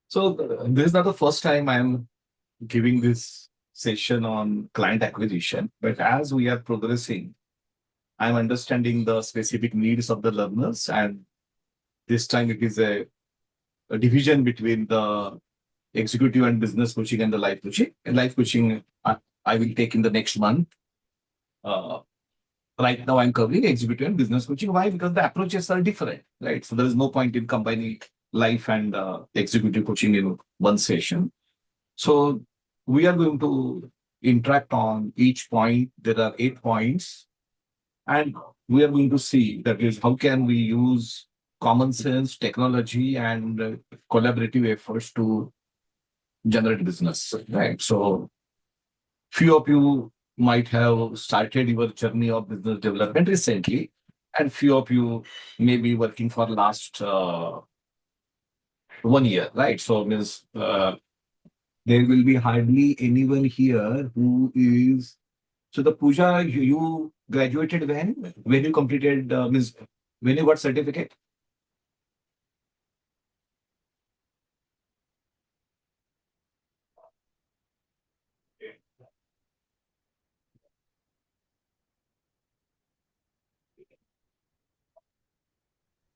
So this is not the first time I'm giving this session on client acquisition, but as we are progressing, I'm understanding the specific needs of the learners, and this time it is a division between the executive and business coaching and the life coaching. And life coaching, I will take in the next month. Uh, right now, I'm covering executive and business coaching. Why? Because the approaches are different, right? So there is no point in combining life and executive coaching in one session. So we are going to interact on each point. There are 8 points, and we are going to see that is how can we use common sense, technology, and collaborative efforts to generate business. Right. So few of you might have started your journey of business development recently, and few of you may be working for last 1 year. Right. So means. There will be hardly anyone here who is. So the Puja, you graduated when? When you completed, means when you got certificate?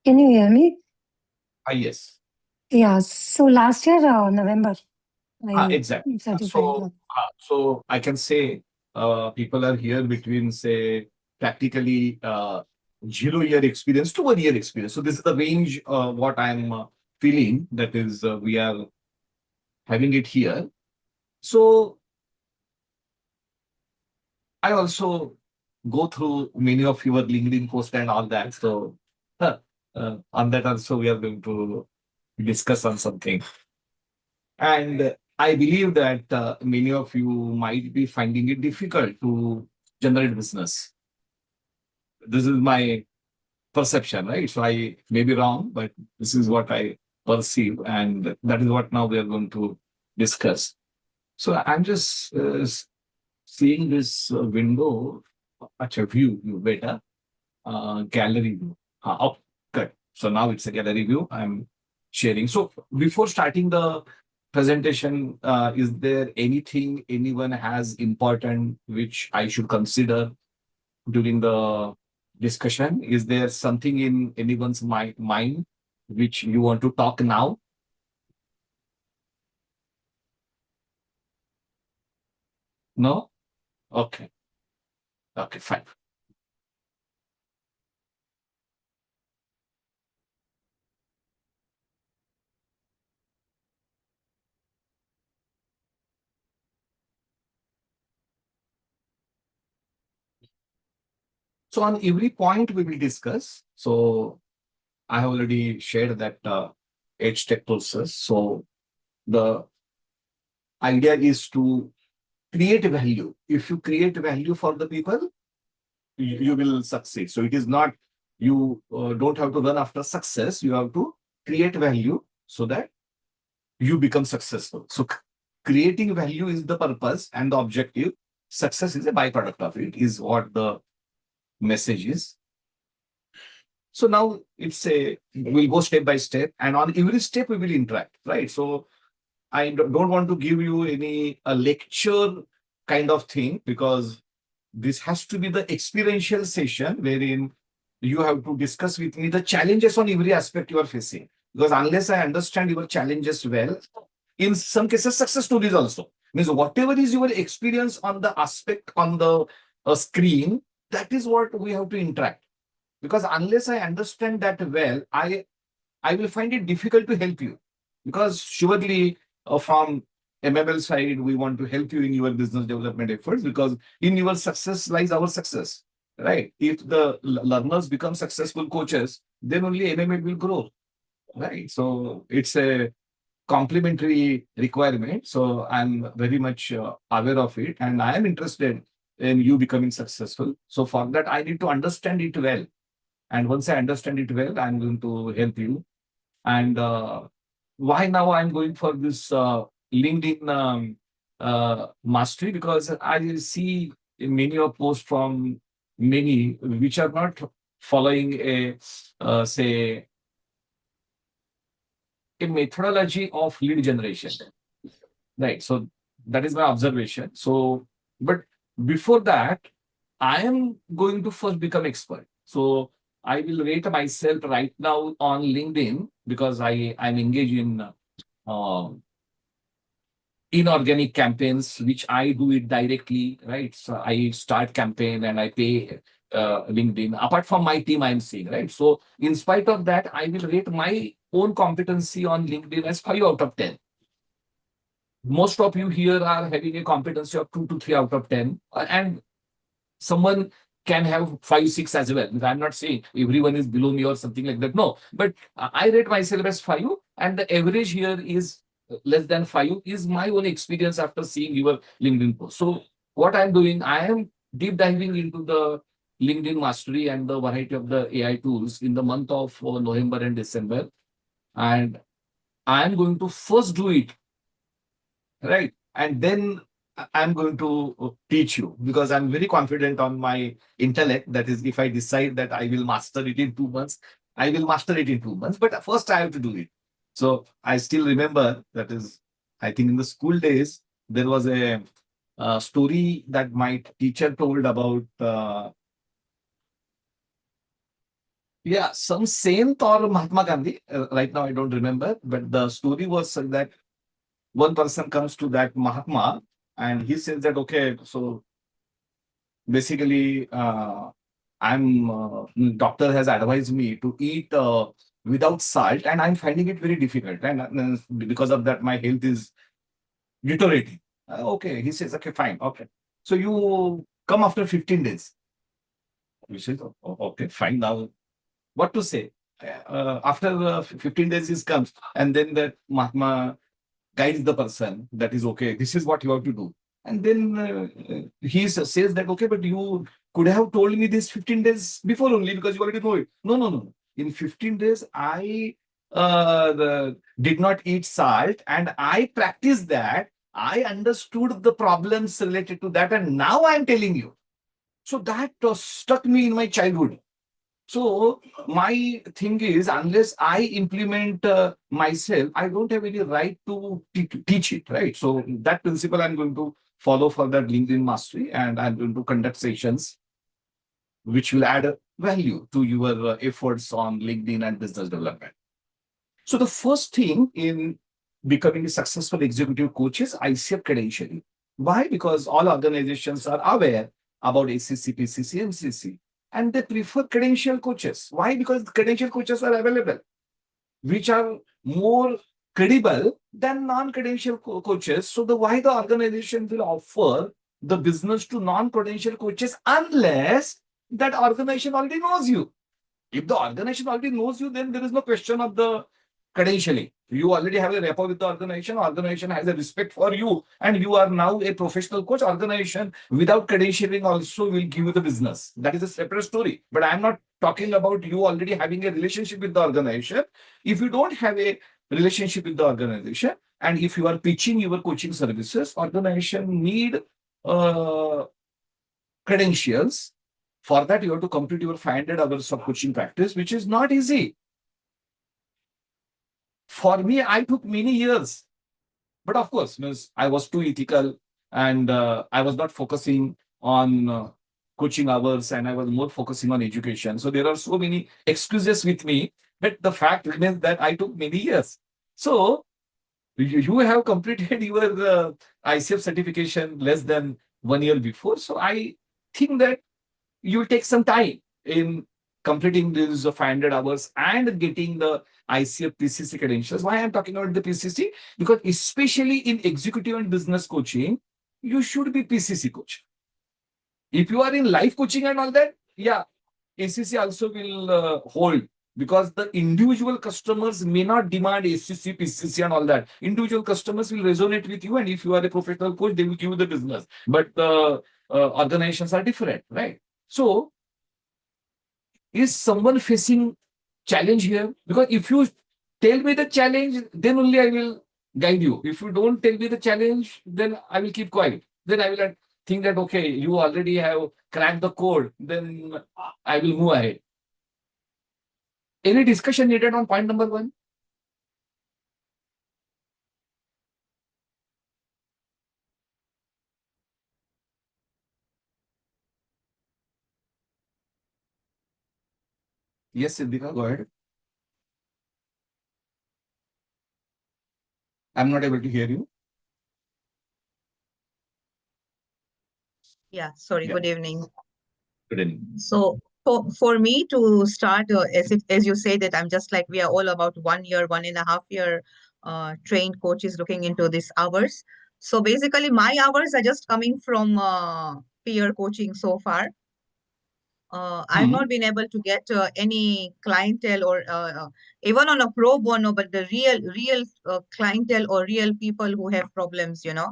Can you hear me? Ah, yes. Yeah. So last year, November, I Exactly. certified. So I can say people are here between, say, practically 0 year experience to 1 year experience. So this is the range what I'm feeling, that is we are having it here. So I also go through many of your LinkedIn posts and all that. So on that also we are going to discuss on something. And I believe that many of you might be finding it difficult to generate business. This is my perception, right? So I may be wrong, but this is what I perceive, and that is what now we are going to discuss. So I'm just seeing this window, a view better. Gallery view. Oh, good. So now it's a gallery view. I'm sharing. So before starting the presentation, is there anything anyone has important which I should consider during the discussion? Is there something in anyone's mind which you want to talk now? No? Okay. Okay, fine. So on every point we will discuss. So I have already shared that 8 step process. So the idea is to create value. If you create value for the people, you will succeed. So it is not, you don't have to run after success. You have to create value so that you become successful. So creating value is the purpose and the objective. Success is a byproduct of it, is what the message is. So now it's a, we'll go step by step, and on every step we will interact, right? So I don't want to give you any a lecture kind of thing, because this has to be the experiential session wherein you have to discuss with me the challenges on every aspect you are facing. Because unless I understand your challenges well, in some cases, success stories also. Means whatever is your experience on the aspect on the screen, that is what we have to interact. Because unless I understand that well, I will find it difficult to help you. Because surely from MML side, we want to help you in your business development efforts, because in your success lies our success, right? If the learners become successful coaches, then only MML will grow, right? So it's a complementary requirement. So I'm very much aware of it, and I am interested in you becoming successful. So for that, I need to understand it well. And once I understand it well, I'm going to help you. And why now I'm going for this LinkedIn mastery? Because I see many of posts from many which are not following a say a methodology of lead generation. Right. So that is my observation. So, but before that, I am going to first become expert. So I will rate myself right now on LinkedIn because I'm engaged in uh, inorganic campaigns, which I do it directly, right? So I start campaign and I pay LinkedIn. Apart from my team, I'm seeing, right? So in spite of that, I will rate my own competency on LinkedIn as 5 out of 10. Most of you here are having a competency of 2 to 3 out of 10. And someone can have 5, 6 as well. I'm not saying everyone is below me or something like that. No, but I rate myself as 5, and the average here is less than 5 is my own experience after seeing your LinkedIn post. So what I'm doing, I am deep diving into the LinkedIn mastery and the variety of the AI tools in the month of November and December. And I am going to first do it, right? And then I'm going to teach you because I'm very confident on my intellect. That is, if I decide that I will master it in 2 months, I will master it in 2 months. But first, I have to do it. So I still remember that is, I think in the school days, there was a story that my teacher told about, yeah, some saint or Mahatma Gandhi. Right now, I don't remember, but the story was that one person comes to that Mahatma and he says that, okay, so basically, doctor has advised me to eat without salt, and I'm finding it very difficult. And because of that, my health is deteriorating. Okay, he says, okay, fine, okay. So you come after 15 days. We say, okay, fine. Now, what to say? After 15 days, he comes, and then that Mahatma guides the person that is okay, this is what you have to do. And then he says that, okay, but you could have told me this 15 days before only because you already know it. No, no, no. In 15 days, I did not eat salt and I practiced that. I understood the problems related to that. And now I'm telling you. So that stuck me in my childhood. So my thing is, unless I implement myself, I don't have any right to teach it, right? So that principle I'm going to follow for that LinkedIn mastery, and I'm going to conduct sessions which will add value to your efforts on LinkedIn and business development. So the first thing in becoming a successful executive coach is ICF credentialing. Why? Because all organizations are aware about ACCP, CCMCC, and they prefer credential coaches. Why? Because credential coaches are available, which are more credible than non-credential coaches. So why the organization will offer the business to non-credential coaches unless that organization already knows you. If the organization already knows you, then there is no question of the credentialing. You already have a rapport with the organization has a respect for you, and you are now a professional coach. Organization without credentialing also will give you the business. That is a separate story. But I'm not talking about you already having a relationship with the organization. If you don't have a relationship with the organization, and if you are pitching your coaching services, organization need credentials. For that, you have to complete your 500 hours of coaching practice, which is not easy. For me, I took many years. But of course, I was too ethical and I was not focusing on coaching hours and I was more focusing on education. So there are so many excuses with me. But the fact remains that I took many years. So you have completed your ICF certification less than 1 year before. So I think that you will take some time in completing these 500 hours and getting the ICF PCC credentials. Why I'm talking about the PCC? Because especially in executive and business coaching, you should be PCC coach. If you are in life coaching and all that, yeah, ACC also will hold because the individual customers may not demand ACC, PCC and all that. Individual customers will resonate with you, and if you are a professional coach, they will give you the business. But the organizations are different, right? So is someone facing challenge here? Because if you tell me the challenge, then only I will guide you. If you don't tell me the challenge, then I will keep quiet. Then I will think that, okay, you already have cracked the code, then I will move ahead. Any discussion needed on point number 1? Yes, Siddhika, go ahead. I'm not able to hear you. Yeah, sorry, Yeah. good evening. Good evening. So for me to start, as you say that I'm just like, we are all about 1 year, 1.5 year trained coaches looking into these hours. So basically my hours are just coming from peer coaching so far. I've not been able to get any clientele or even on a pro bono, but the real clientele or real people who have problems, you know.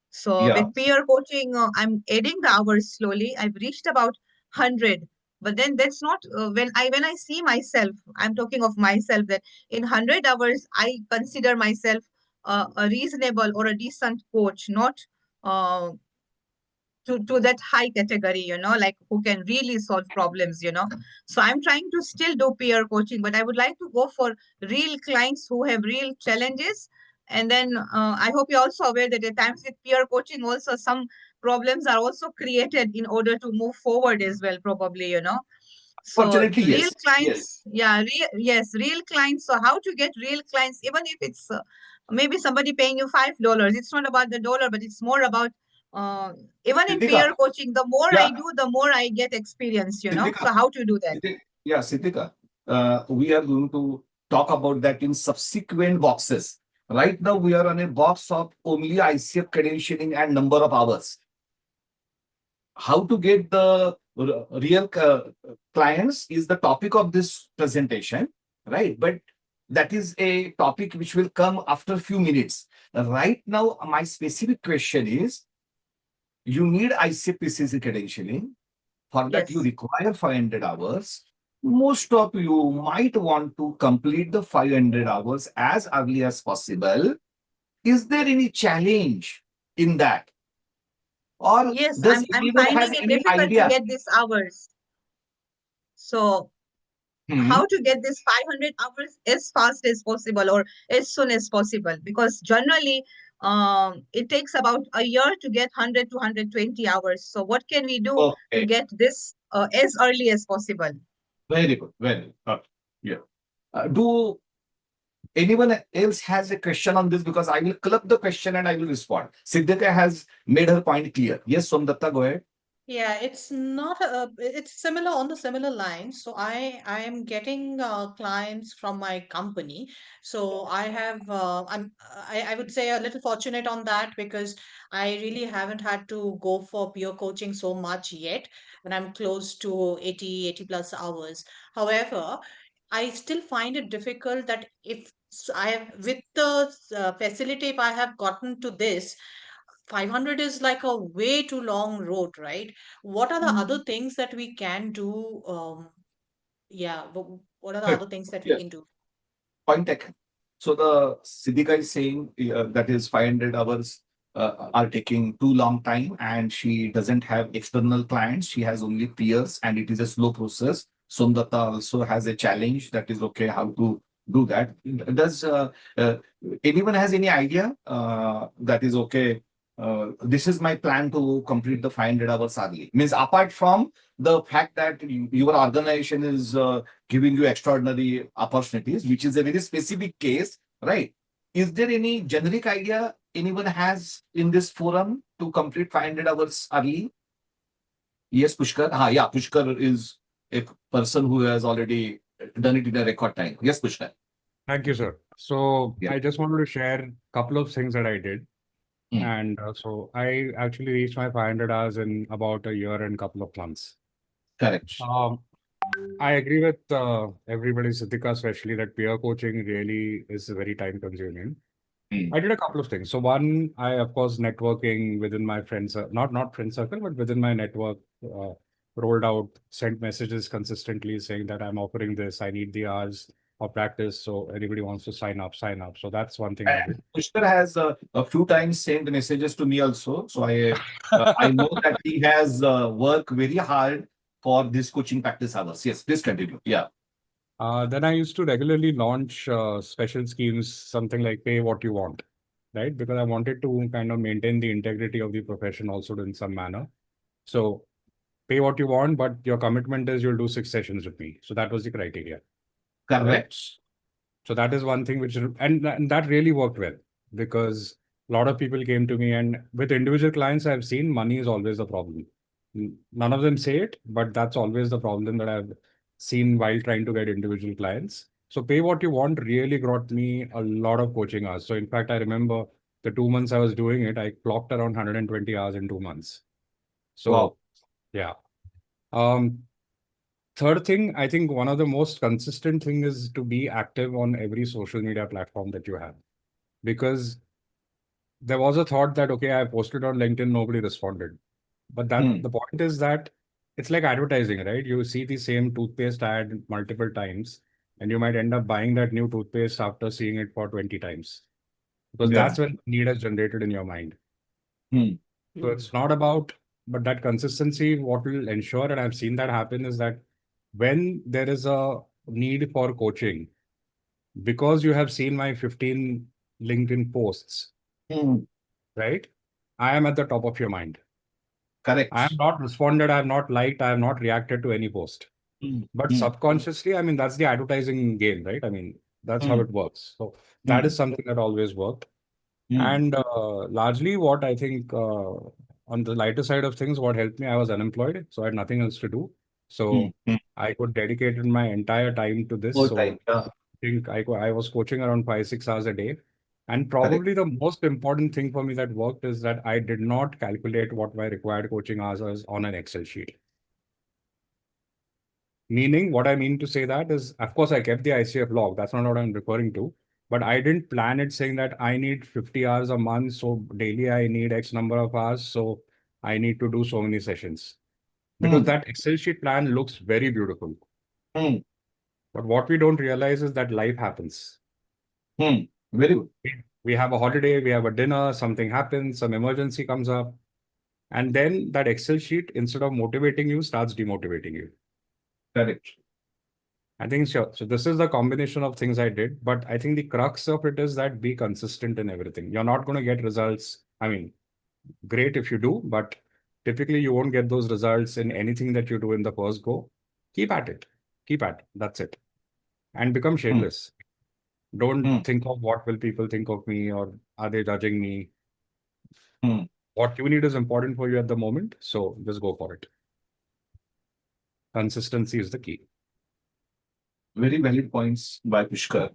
So Yeah. with peer coaching, I'm adding the hours slowly. I've reached about 100, but then that's not when I see myself. I'm talking of myself that in 100 hours, I consider myself a reasonable or a decent coach, not uh, to that high category, you know, like who can really solve problems, you know. So I'm trying to still do peer coaching, but I would like to go for real clients who have real challenges. And then I hope you're also aware that at times with peer coaching, also some problems are also created in order to move forward as well, probably, you know. So Fortunately, real yes. Yes. clients, yeah, yes, real clients. So how to get real clients, even if it's maybe somebody paying you $5. It's not about the dollar, but it's more about uh, even in peer Siddhika, coaching, the more I yeah, do, the more I get experience, you know. Siddhika, So how to do that? Yeah, Siddhika, we are going to talk about that in subsequent boxes. Right now, we are on a box of only ICF credentialing and number of hours. How to get the real clients is the topic of this presentation, right? But that is a topic which will come after a few minutes. Right now, my specific question is, you need ICF PCC credentialing. For that, you Yes. require 500 hours. Most of you might want to complete the 500 hours as early as possible. Is there any challenge in that? Or Yes, does I'm anyone has finding it any difficult to idea? get these hours. So Hmm. how to get this 500 hours as fast as possible or as soon as possible, because generally it takes about a year to get 100 to 120 hours. So what can we do to Okay, get this as early as possible? very good, very good. Okay. Yeah. Do anyone else has a question on this? Because I will club the question and I will respond. Siddhika has made her point clear. Yes, Somdatta, go ahead. Yeah, it's not it's similar on the similar lines. So I am getting clients from my company. So I have I would say a little fortunate on that because I really haven't had to go for peer coaching so much yet, and I'm close to 80 plus hours. However, I still find it difficult that if I have with the facility, if I have gotten to this 500 is like a way too long road, right? What are the other things that we can do? Yeah, what are the Good. other things that we Yes. can do? Point taken. So the Siddhika is saying that is 500 hours are taking too long time and she doesn't have external clients. She has only peers and it is a slow process. Somdatta also has a challenge that is okay, how to do that. Does anyone has any idea that is okay? This is my plan to complete the 500 hours early. Means apart from the fact that your organization is giving you extraordinary opportunities, which is a very specific case, right? Is there any generic idea anyone has in this forum to complete 500 hours early? Yes, Pushkar. Yeah, Pushkar is a person who has already done it in a record time. Yes, Pushkar. Thank you, sir. So Yeah. I just wanted to share a couple of things that I did. Hmm. And so I actually reached my 500 hours in about a year and a couple of months. Correct. I agree with everybody, Siddhika, especially that peer coaching really is very time consuming. Hmm. I did a couple of things. So one, I of course networking within my friends, not friend circle, but within my network, rolled out, sent messages consistently saying that I'm offering this, I need the hours of practice. So anybody wants to sign up, sign up. So that's one thing I And did. Pushkar has a few times sent messages to me also. So I know that he has worked very hard for this coaching practice hours. Yes, please continue. Yeah. Then I used to regularly launch special schemes, something like pay what you want, right? Because I wanted to kind of maintain the integrity of the profession also in some manner. So pay what you want, but your commitment is you'll do 6 sessions with me. So that was the criteria. Correct. So that is one thing which, and that really worked well, because a lot of people came to me, and with individual clients, I've seen money is always the problem. None of them say it, but that's always the problem that I've seen while trying to get individual clients. So pay what you want really got me a lot of coaching hours. So in fact, I remember the 2 months I was doing it, I clocked around 120 hours in 2 months. So Wow. yeah. Third thing, I think one of the most consistent thing is to be active on every social media platform that you have. Because there was a thought that, okay, I posted on LinkedIn, nobody responded. But that the point is that it's like advertising, right? You see the same toothpaste ad multiple times, and you might end up buying that new toothpaste after seeing it for 20 times. Because Yeah. that's when need is generated in your mind. Hmm. So it's not about, but that consistency, what will ensure, and I've seen that happen, is that when there is a need for coaching, because you have seen my 15 LinkedIn posts, Hmm. right? I am at the top of your mind. Correct. I have not responded, I have not liked, I have not reacted to any post. Hmm. But Hmm. subconsciously, I mean, that's the advertising game, right? I mean, that's how Hmm. it works. So that is something that always worked. Hmm. And largely what I think on the lighter side of things, what helped me, I was unemployed, so I had nothing else to do. Hmm. So I could dedicate my entire time to this. More So time. Yeah. I think I was coaching around 5-6 hours a day. And Correct. probably the most important thing for me that worked is that I did not calculate what my required coaching hours was on an Excel sheet. Meaning, what I mean to say that is, of course, I kept the ICF log. That's not what I'm referring to. But I didn't plan it saying that I need 50 hours a month. So daily I need X number of hours. So I need to do so many sessions. Because Hmm. that Excel sheet plan looks very beautiful. Hmm. But what we don't realize is that life happens. Hmm. Very good. We have a holiday, we have a dinner, something happens, some emergency comes up. And then that Excel sheet, instead of motivating you, starts demotivating you. Correct. I think sure. So this is the combination of things I did, but I think the crux of it is that be consistent in everything. You're not going to get results. I mean, great if you do, but typically you won't get those results in anything that you do in the first go. Keep at it. Keep at it. That's it. And become Hmm. shameless. Don't Hmm. think of what will people think of me, or are they judging me. Hmm. What you need is important for you at the moment. So just go for it. Consistency is the key. Very valid points by Pushkar.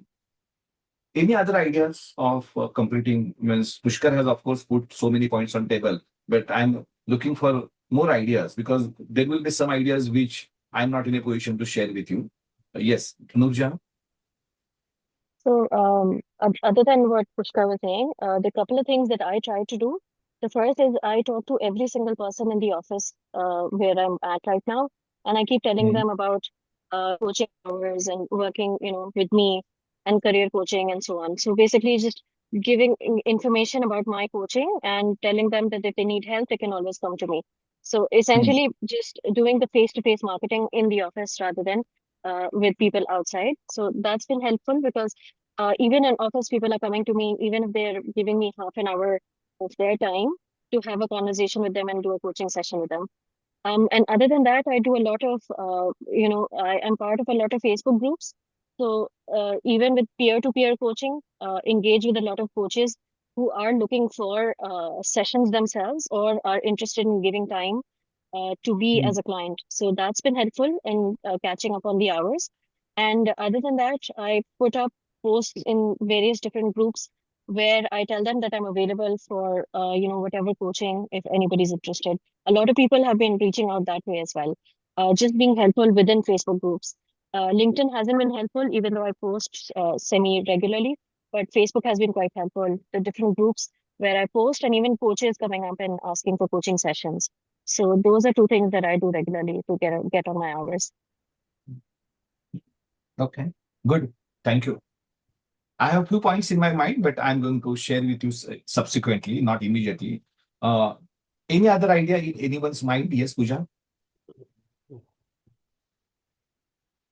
Any other ideas of completing? Means Pushkar has, of course, put so many points on table, but I'm looking for more ideas because there will be some ideas which I'm not in a position to share with you. Yes, Nurjan. So, other than what Pushkar was saying, the couple of things that I try to do. The first is I talk to every single person in the office where I'm at right now, and I keep telling Hmm. them about coaching hours and working, with me and career coaching and so on. So basically, just giving information about my coaching and telling them that if they need help, they can always come to me. So Hmm. essentially, just doing the face-to-face marketing in the office rather than with people outside. So that's been helpful because even in office, people are coming to me, even if they're giving me half an hour of their time to have a conversation with them and do a coaching session with them. And other than that, I do a lot of, I am part of a lot of Facebook groups. So even with peer-to-peer coaching, engage with a lot of coaches who are looking for sessions themselves or are interested in giving time to be Hmm. as a client. So that's been helpful in catching up on the hours. And other than that, I put up posts in various different groups where I tell them that I'm available for, whatever coaching if anybody's interested. A lot of people have been reaching out that way as well, just being helpful within Facebook groups. LinkedIn hasn't been helpful, even though I post semi regularly, but Facebook has been quite helpful. The different groups where I post, and even coaches coming up and asking for coaching sessions. So those are two things that I do regularly to get on my hours. Okay. Good. Thank you. I have few points in my mind, but I'm going to share with you subsequently, not immediately. Uh, any other idea in anyone's mind? Yes, Pooja.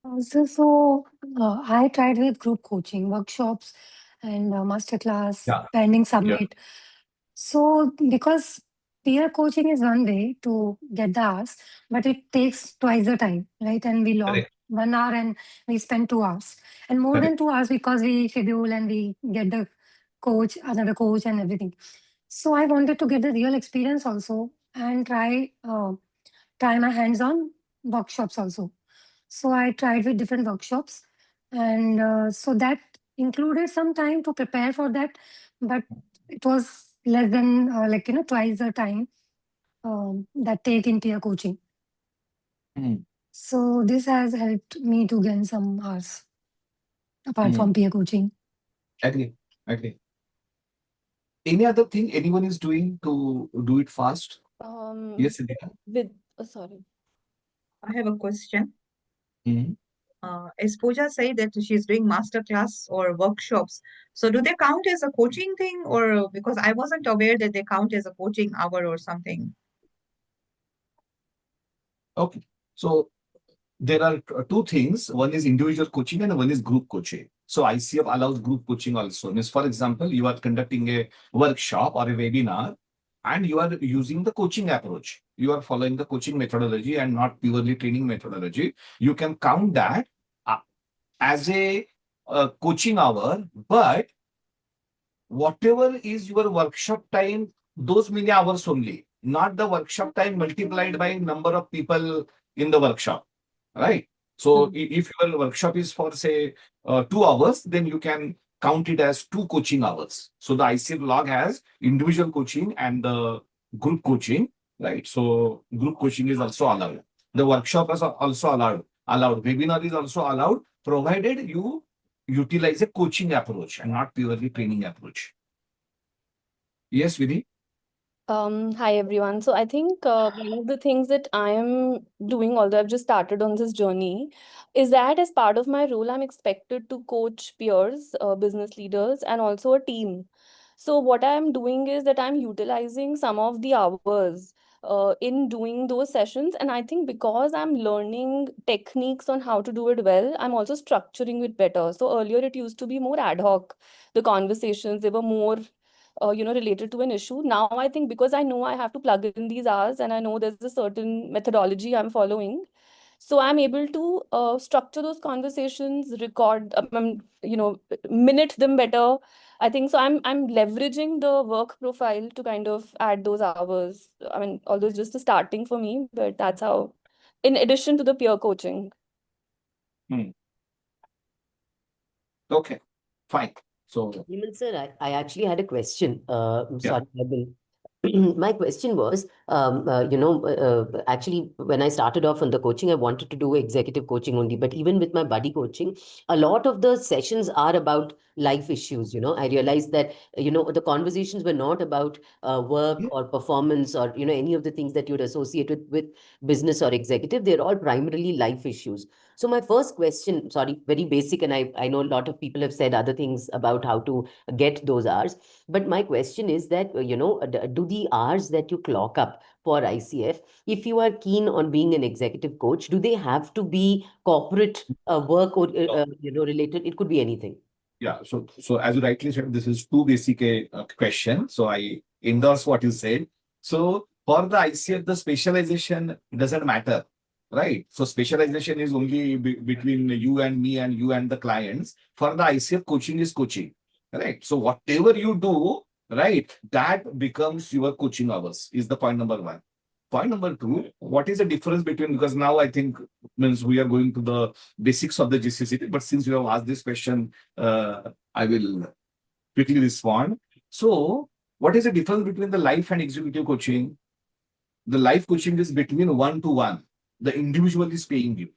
I tried with group coaching, workshops, and masterclass, Yeah. pending Yeah. submit. So because peer coaching is one way to get the hours, but it takes twice the time, right? And we log Correct. 1 hour and we spend 2 hours and more than Correct. 2 hours because we schedule and we get the coach, another coach and everything. So I wanted to get the real experience also and try my hands on workshops also. So I tried with different workshops, and so that included some time to prepare for that, but it was less than twice the time that take in peer coaching. Mm. So this has helped me to gain some hours apart Mm. from peer coaching. Agree. Agree. Any other thing anyone is doing to do it fast? Yes, Sidika. Sorry. I have a question. Mhm. As Pooja said that she's doing master class or workshops, so do they count as a coaching thing, or because I wasn't aware that they count as a coaching hour or something? Okay. So there are two things. One is individual coaching and one is group coaching. So ICF allows group coaching also. Means, for example, you are conducting a workshop or a webinar and you are using the coaching approach. You are following the coaching methodology and not purely training methodology. You can count that uh, as a coaching hour, but whatever is your workshop time, those many hours only, not the workshop time multiplied by number of people in the workshop, right? So if your workshop is for say 2 hours, then you can count it as 2 coaching hours. So the ICF log has individual coaching and the group coaching, right? So group coaching is also allowed. The workshop is also allowed. Webinar is also allowed, provided you utilize a coaching approach and not purely training approach. Yes, Vidhi? Hi everyone. So I think one of the things that I am doing, although I've just started on this journey, is that as part of my role, I'm expected to coach peers, business leaders, and also a team. So what I'm doing is that I'm utilizing some of the hours in doing those sessions. And I think because I'm learning techniques on how to do it well, I'm also structuring it better. So earlier it used to be more ad hoc. The conversations, they were more related to an issue. Now I think because I know I have to plug in these hours and I know there's a certain methodology I'm following, so I'm able to structure those conversations, record, minute them better. I think so. I'm leveraging the work profile to kind of add those hours. I mean, although it's just a starting for me, but that's how, in addition to the peer coaching. Okay, fine. So, Hemant sir, I actually had a question. yeah. Sorry, my question was, actually, when I started off on the coaching, I wanted to do executive coaching only. But even with my buddy coaching, a lot of the sessions are about life issues. I realized that, the conversations were not about work or performance or, any of the things that you'd associate with business or executive. They're all primarily life issues. So my first question, sorry, very basic, and I know a lot of people have said other things about how to get those hours. But my question is that, do the hours that you clock up for ICF, if you are keen on being an executive coach, do they have to be corporate work or, related? It could be anything. Yeah. So as you rightly said, this is too basic a question. So I endorse what you said. So for the ICF, the specialization doesn't matter, right? So specialization is only between you and me and you and the clients. For the ICF, coaching is coaching, right? So whatever you do, right, that becomes your coaching hours is the point number one. Point number two, what is the difference between, because now I think means we are going to the basics of the GCCP, but since you have asked this question, I will quickly respond. So what is the difference between the life and executive coaching? The life coaching is between one-to-one. The individual is paying you.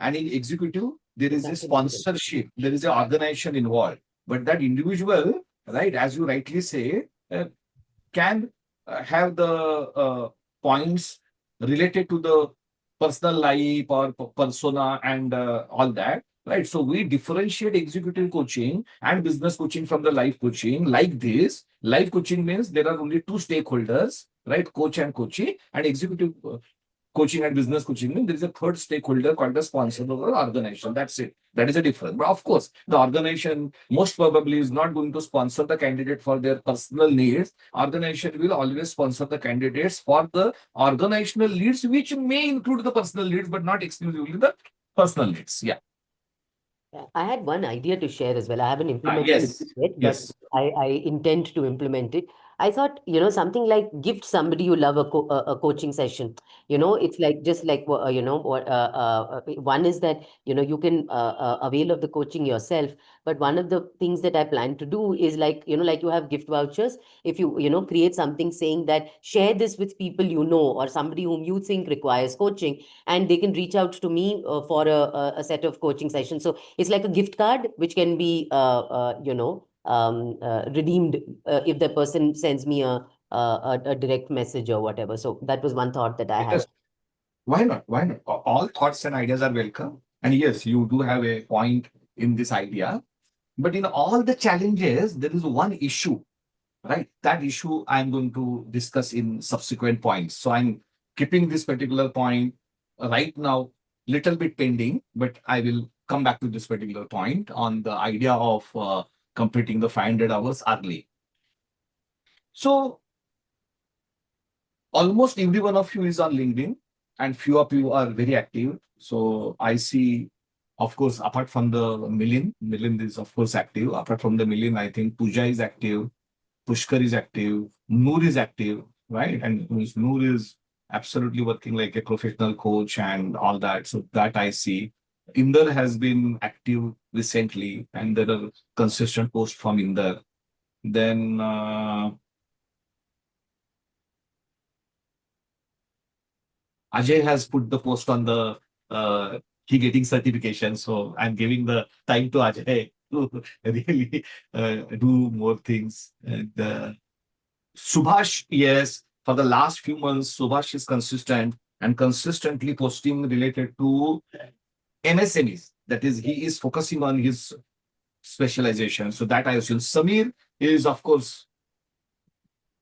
And in executive, there is a sponsorship, there is an organization involved. But that individual, right, as you rightly say, can have the points related to the personal life or persona and all that, right? So we differentiate executive coaching and business coaching from the life coaching like this. Life coaching means there are only two stakeholders, right? Coach and coachee, and executive coaching and business coaching, there is a third stakeholder called the sponsor or organization. That's it. That is a difference. But of course, the organization most probably is not going to sponsor the candidate for their personal needs. Organization will always sponsor the candidates for the organizational needs, which may include the personal needs, but not exclusively the personal needs. Yeah. Yeah, I had one idea to share as well. I haven't implemented Yes. it yet, but Yes. I intend to implement it. I thought, something like gift somebody you love a coaching session. It's like just like one is that you can avail of the coaching yourself. But one of the things that I plan to do is like like you have gift vouchers. If you create something saying that share this with people or somebody whom you think requires coaching, and they can reach out to me for a set of coaching sessions. So it's like a gift card which can be redeemed if the person sends me a direct message or whatever. So that was one thought that I had. Yes. Why not? Why not? All thoughts and ideas are welcome. And yes, you do have a point in this idea. But in all the challenges, there is one issue, right? That issue I'm going to discuss in subsequent points. So I'm keeping this particular point right now little bit pending, but I will come back to this particular point on the idea of completing the 500 hours early. So almost every one of you is on LinkedIn and few of you are very active. So I see, of course, apart from the Milind is of course active. Apart from the Milind, I think Pooja is active, Pushkar is active, Noor is active, right? And Noor is absolutely working like a professional coach and all that. So that I see. Inder has been active recently and there are consistent posts from Inder. Then Ajay has put the post on the he getting certification. So I'm giving the time to Ajay to really do more things. And Subhash, yes, for the last few months, Subhash is consistent and consistently posting related to MSMEs. That is, he is focusing on his specialization. So that I assume. Samir is, of course,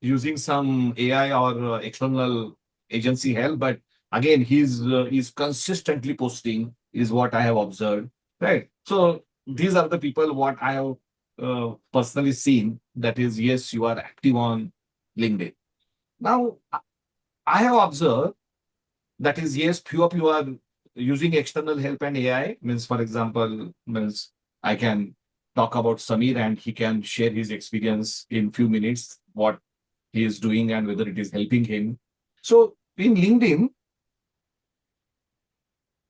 using some AI or external agency help, but again, he's consistently posting is what I have observed, right? So these are the people what I have personally seen. That is, yes, you are active on LinkedIn. Now, I have observed that is, yes, few of you are using external help and AI. Means, for example, means I can talk about Samir and he can share his experience in few minutes, what he is doing and whether it is helping him. So in LinkedIn,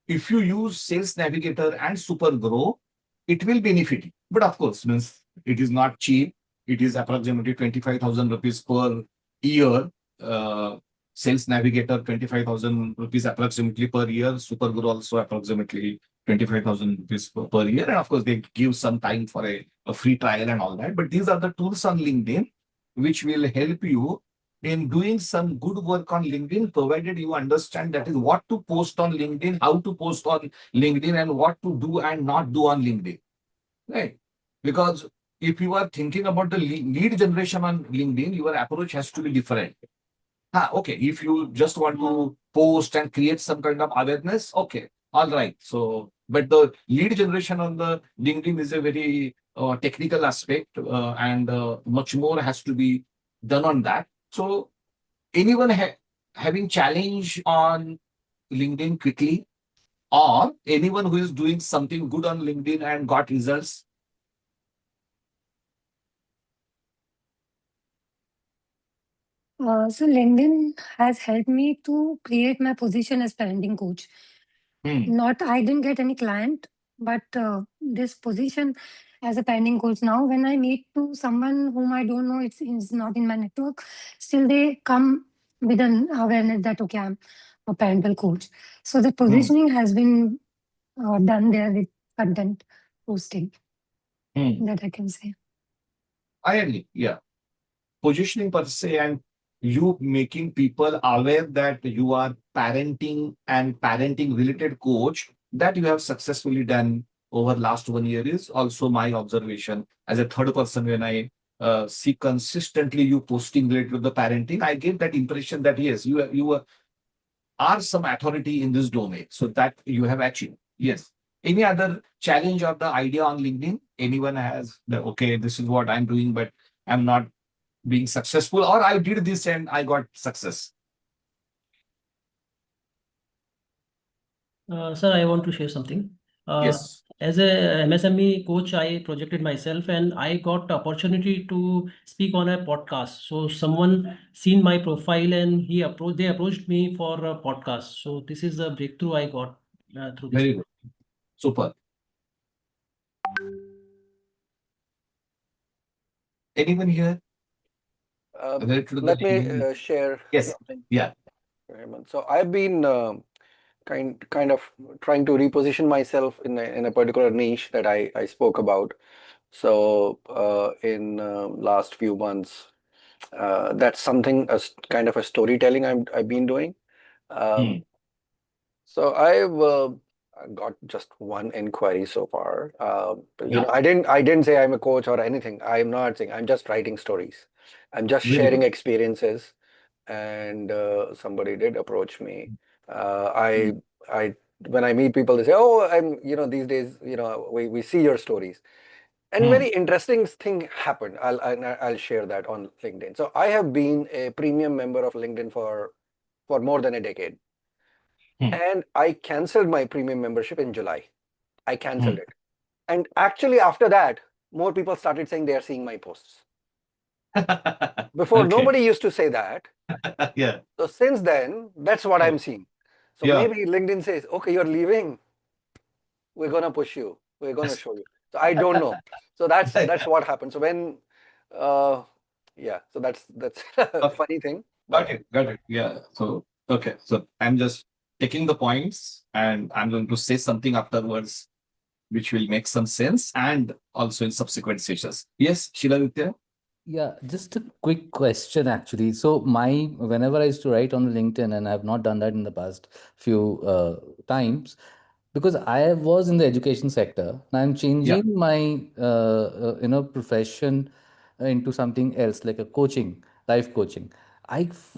if you use Sales Navigator and Super Grow, it will benefit you. But of course, means it is not cheap. It is approximately 25,000 rupees per year. Sales Navigator, 25,000 rupees approximately per year. Super Grow also approximately 25,000 rupees per year. And of course, they give some time for a free trial and all that. But these are the tools on LinkedIn which will help you in doing some good work on LinkedIn, provided you understand that is what to post on LinkedIn, how to post on LinkedIn, and what to do and not do on LinkedIn. Right? Because if you are thinking about the lead generation on LinkedIn, your approach has to be different. Okay, if you just want to post and create some kind of awareness, okay, all right. So, but the lead generation on the LinkedIn is a very technical aspect, and much more has to be done on that. So, anyone having challenge on LinkedIn quickly, or anyone who is doing something good on LinkedIn and got results? So LinkedIn has helped me to create my position as parenting coach. Not, I didn't get any client, but this position as a parenting coach. Now, when I meet to someone whom I don't know, it's not in my network, still they come with an awareness that, okay, I'm a parental coach. So the positioning has been done there with content posting, that I can say. I agree. Yeah. Positioning per se, and you making people aware that you are parenting and parenting related coach, that you have successfully done over last 1 year is also my observation as a third person. When I see consistently you posting related to the parenting, I get that impression that yes, you are some authority in this domain. So that you have achieved. Yes. Any other challenge or the idea on LinkedIn? Anyone has the, okay, this is what I'm doing, but I'm not being successful, or I did this and I got success. Sir, I want to share something. Yes. As a MSME coach, I projected myself and I got opportunity to speak on a podcast. So someone seen my profile and they approached me for a podcast. So this is the breakthrough I got through this. Very good. Super. Anyone here? Related to Let the me LinkedIn? share Yes. something, Yeah. Hemant. So I've been kind of trying to reposition myself in a particular niche that I spoke about. So in last few months, that's something kind of a storytelling I've been doing. Hmm. So I've got just one inquiry so far. Yeah. I didn't say I'm a coach or anything. I'm not saying. I'm just writing stories. I'm just Very sharing good. experiences. And somebody did approach me. Hmm. I when I meet people, they say, "Oh, these days, we see your stories." And Hmm. very interesting thing happened. I'll share that on LinkedIn. So I have been a premium member of LinkedIn for more than a decade. Hmm. And I canceled my premium membership in July. I canceled Hmm. it. And actually, after that, more people started saying they are seeing my posts. Before, Okay. nobody used to say that. Yeah. So since then, that's what Yeah. I'm seeing. So Yeah. maybe LinkedIn says, okay, you're leaving. We're gonna push you. We're gonna show you. So I don't know. So that's what happened. So when, uh, yeah. So that's a Okay. funny thing. Got But it. Got it. Yeah. So, okay. So I'm just taking the points and I'm going to say something afterwards which will make some sense and also in subsequent sessions. Yes, Shiladitya? Yeah, just a quick question actually. So whenever I used to write on LinkedIn, and I have not done that in the past few times, because I was in the education sector. Now I'm Yeah. changing my profession into something else, like a coaching, life coaching.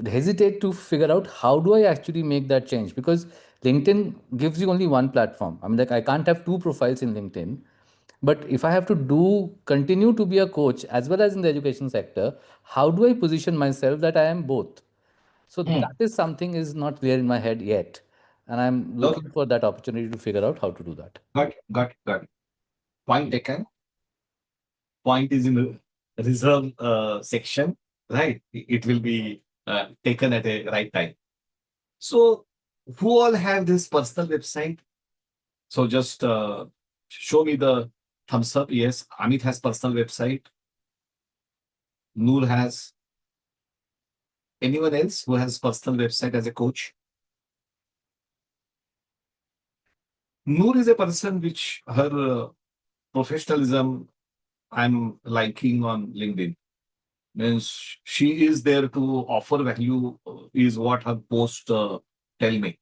Hesitate to figure out how do I actually make that change, because LinkedIn gives you only one platform. I mean, like I can't have two profiles in LinkedIn. But if I have to continue to be a coach as well as in the education sector, how do I position myself that I am both? So Hmm. that is something is not clear in my head yet. And I'm Okay. looking for that opportunity to figure out how to do that. Got it. Got it. Got it. Point taken. Point is in the reserve section, right? It will be taken at a right time. So, who all have this personal website? So, just show me the thumbs up. Yes, Amit has personal website. Noor has. Anyone else who has personal website as a coach? Noor is a person which her professionalism I'm liking on LinkedIn. Means she is there to offer value, is what her post tell me.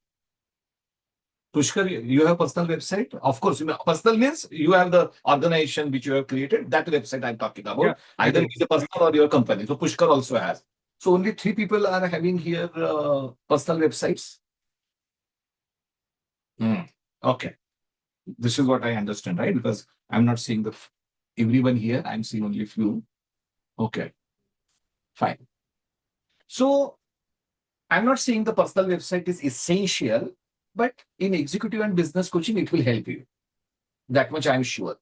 Pushkar, you have personal website? Of course, personal means you have the organization which you have created. That website I'm talking about. Yeah, I Either do. it is a personal or your company. So Pushkar also has. So only 3 people are having here personal websites. Hmm. Okay, this is what I understand, right? Because I'm not seeing everyone here. I'm seeing only few. Okay, fine. So I'm not saying the personal website is essential, but in executive and business coaching, it will help you. That much I'm sure.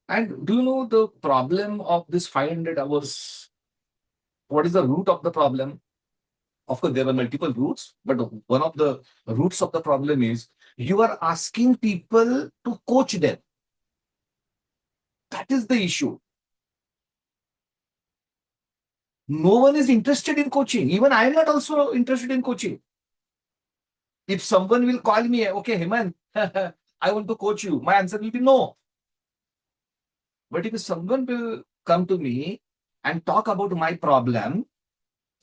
And do you know the problem of this 500 hours? What is the root of the problem? Of course, there are multiple roots, but one of the roots of the problem is you are asking people to coach them. That is the issue. No one is interested in coaching. Even I am not also interested in coaching. If someone will call me, okay, Hemant, I want to coach you, my answer will be no. But if someone will come to me and talk about my problem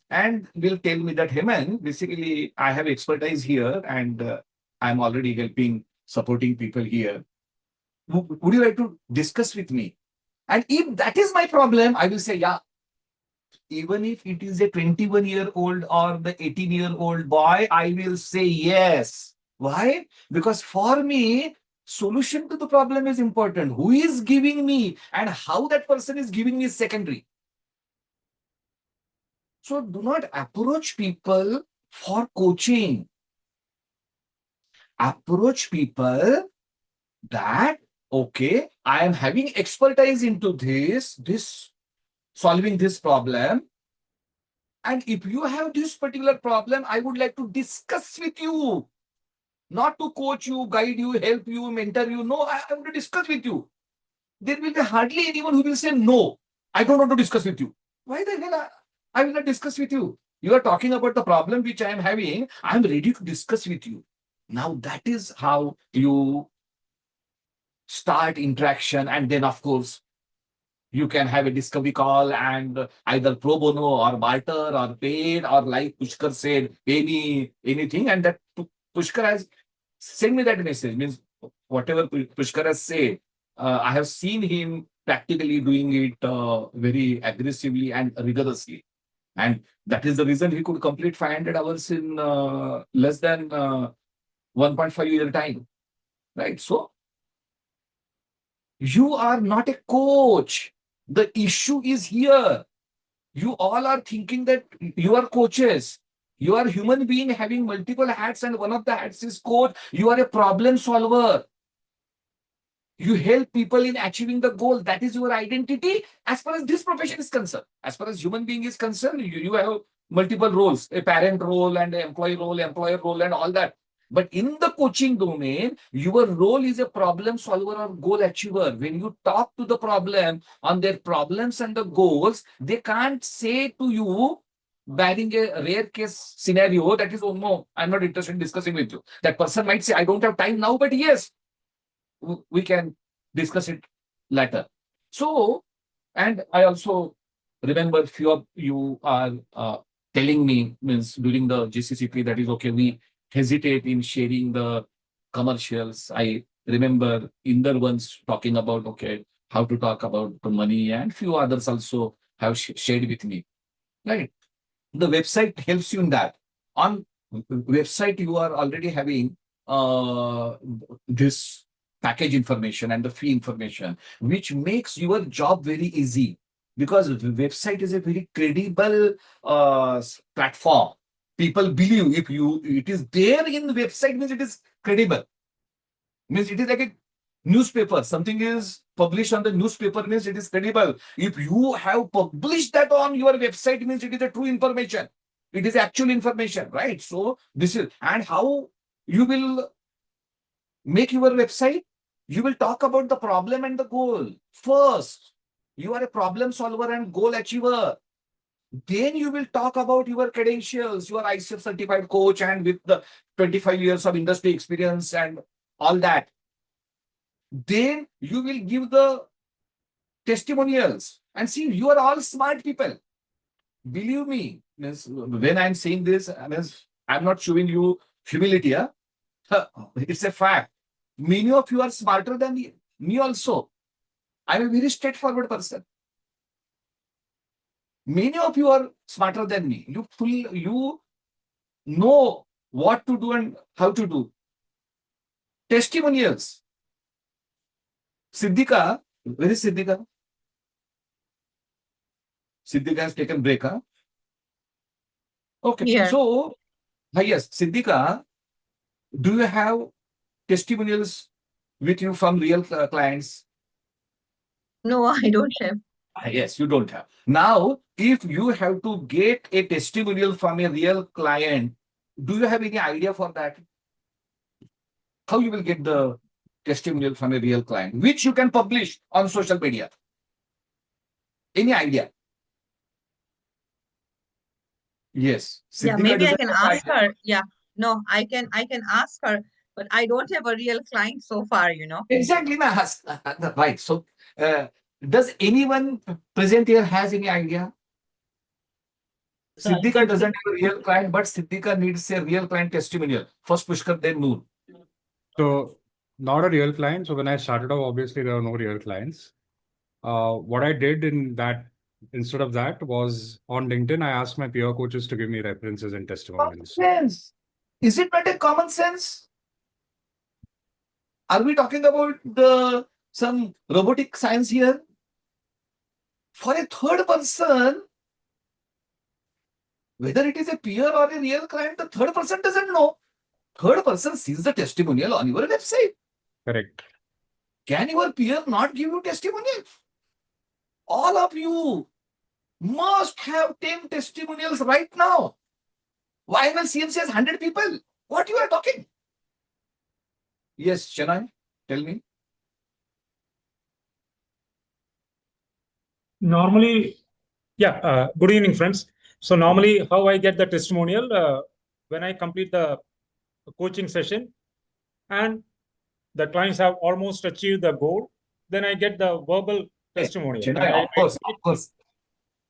and will tell me that, Hemant, basically, I have expertise here and I'm already helping, supporting people here. Would you like to discuss with me? And if that is my problem, I will say, yeah, even if it is a 21-year-old or the 18-year-old boy, I will say yes. Why? Because for me, solution to the problem is important. Who is giving me and how that person is giving me is secondary. So do not approach people for coaching. Approach people that, okay, I am having expertise into this solving this problem. And if you have this particular problem, I would like to discuss with you, not to coach you, guide you, help you, mentor you. No, I want to discuss with you. There will be hardly anyone who will say, no, I don't want to discuss with you. Why the hell I will not discuss with you? You are talking about the problem which I am having. I am ready to discuss with you. Now that is how you start interaction. And then, of course, you can have a discovery call and either pro bono or barter or paid, or like Pushkar said, pay me anything. And that Pushkar has sent me that message. Means whatever Pushkar has said, I have seen him practically doing it very aggressively and rigorously. And that is the reason he could complete 500 hours in less than 1.5 year time. Right? So you are not a coach. The issue is here. You all are thinking that you are coaches. You are human being having multiple hats, and one of the hats is coach. You are a problem solver. You help people in achieving the goal. That is your identity as far as this profession is concerned. As far as human being is concerned, you have multiple roles, a parent role and an employee role, employer role, and all that. But in the coaching domain, your role is a problem solver or goal achiever. When you talk to the problem on their problems and the goals, they can't say to you, barring a rare case scenario, that is, oh no, I'm not interested in discussing with you. That person might say, I don't have time now, but yes, we can discuss it later. So, and I also remember few of you are telling me, means during the GCCP, that is okay, we hesitate in sharing the commercials. I remember Inder once talking about, okay, how to talk about the money, and few others also have shared with me, right? The website helps you in that. On website, you are already having this package information and the fee information, which makes your job very easy, because the website is a very credible platform. People believe if it is there in the website, means it is credible. Means it is like a newspaper. Something is published on the newspaper, means it is credible. If you have published that on your website, means it is a true information. It is actual information, right? So this is, and how you will make your website, you will talk about the problem and the goal. First, you are a problem solver and goal achiever. Then you will talk about your credentials. You are ICF certified coach and with the 25 years of industry experience and all that. Then you will give the testimonials. And see, you are all smart people. Believe me, when I'm saying this, I'm not showing you humility. Huh? It's a fact. Many of you are smarter than me also. I'm a very straightforward person. Many of you are smarter than me. You know what to do and how to do. Testimonials. Siddhika, where is Siddhika? Siddhika has taken break, huh? Okay. Here. So, yes, Siddhika, do you have testimonials with you from real clients? No, I don't have. Yes, you don't have. Now, if you have to get a testimonial from a real client, do you have any idea for that? How you will get the testimonial from a real client, which you can publish on social media? Any idea? Yes. Yeah, Siddhika maybe I doesn't can have ask idea. her. Yeah, no, I can ask her, but I don't have a real client so far, you know. Exactly, right. So, does anyone present here has any idea? So I Siddhika think doesn't have a real client, but Siddhika needs a real client testimonial. First Pushkar, then Noor. So not a real client. So when I started off, obviously there were no real clients. What I did in that instead of that was on LinkedIn, I asked my peer coaches to give me references and testimonials. Yes. Is it not a common sense? Are we talking about some robotic science here? For a third person, whether it is a peer or a real client, the third person doesn't know. Third person sees the testimonial on your website. Correct. Can your peer not give you testimonial? All of you must have 10 testimonials right now. YML CMC has 100 people. What you are talking? Yes, Chennai, tell me. Normally, good evening, friends. So normally how I get the testimonial, when I complete the coaching session and the clients have almost achieved the goal, then I get the verbal testimonial. Chennai, And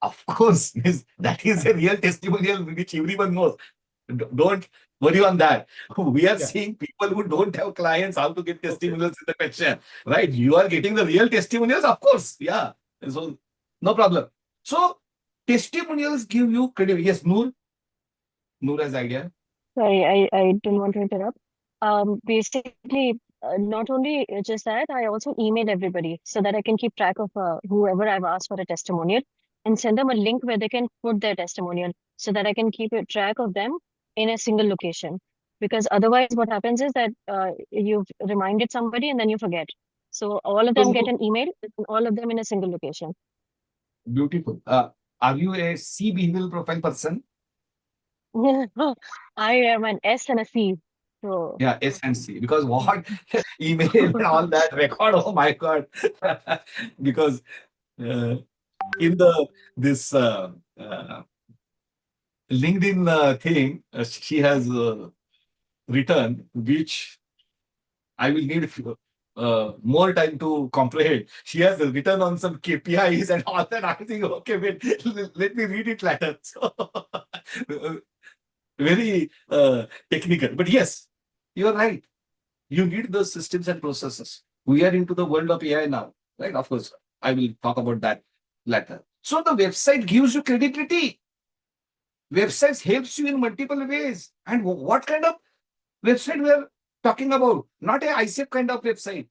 of course, that is a real testimonial which everyone knows. Don't worry on that. We are seeing people who don't have clients how to get testimonials in the question, right? You are getting the real testimonials, of course. Yeah. So no problem. So testimonials give you credit. Yes, Noor has idea. Sorry, I didn't want to interrupt. Basically, not only just that, I also email everybody so that I can keep track of whoever I've asked for a testimonial and send them a link where they can put their testimonial so that I can keep a track of them in a single location. Because otherwise, what happens is that you've reminded somebody and then you forget. So all of them get an email, all of them in a single location. Beautiful. Are you a C behavioral profile person? I am an S and a C. So Yeah, S and C. Because what email and all that record? Oh my God! Because in this LinkedIn thing, she has written, which I will need more time to comprehend. She has written on some KPIs and all that. I think, okay, wait, let me read it later. So, very technical. But yes, you're right. You need those systems and processes. We are into the world of AI now, right? Of course, I will talk about that later. So the website gives you credibility. Websites helps you in multiple ways. And what kind of website we are talking about? Not a ICF kind of website.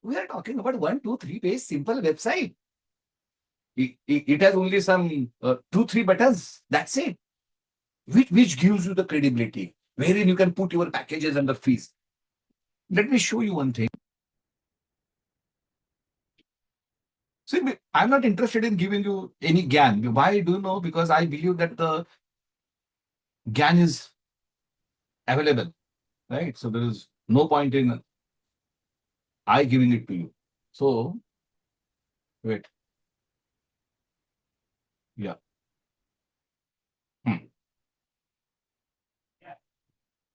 We are talking about 1, 2, 3 page simple website. It has only some 2, 3 buttons. That's it. Which gives you the credibility, wherein you can put your packages and the fees. Let me show you one thing. See, I'm not interested in giving you any GAN. Why do you know? Because I believe that the GAN is available, right? So there is no point in I giving it to you. So, wait. Yeah.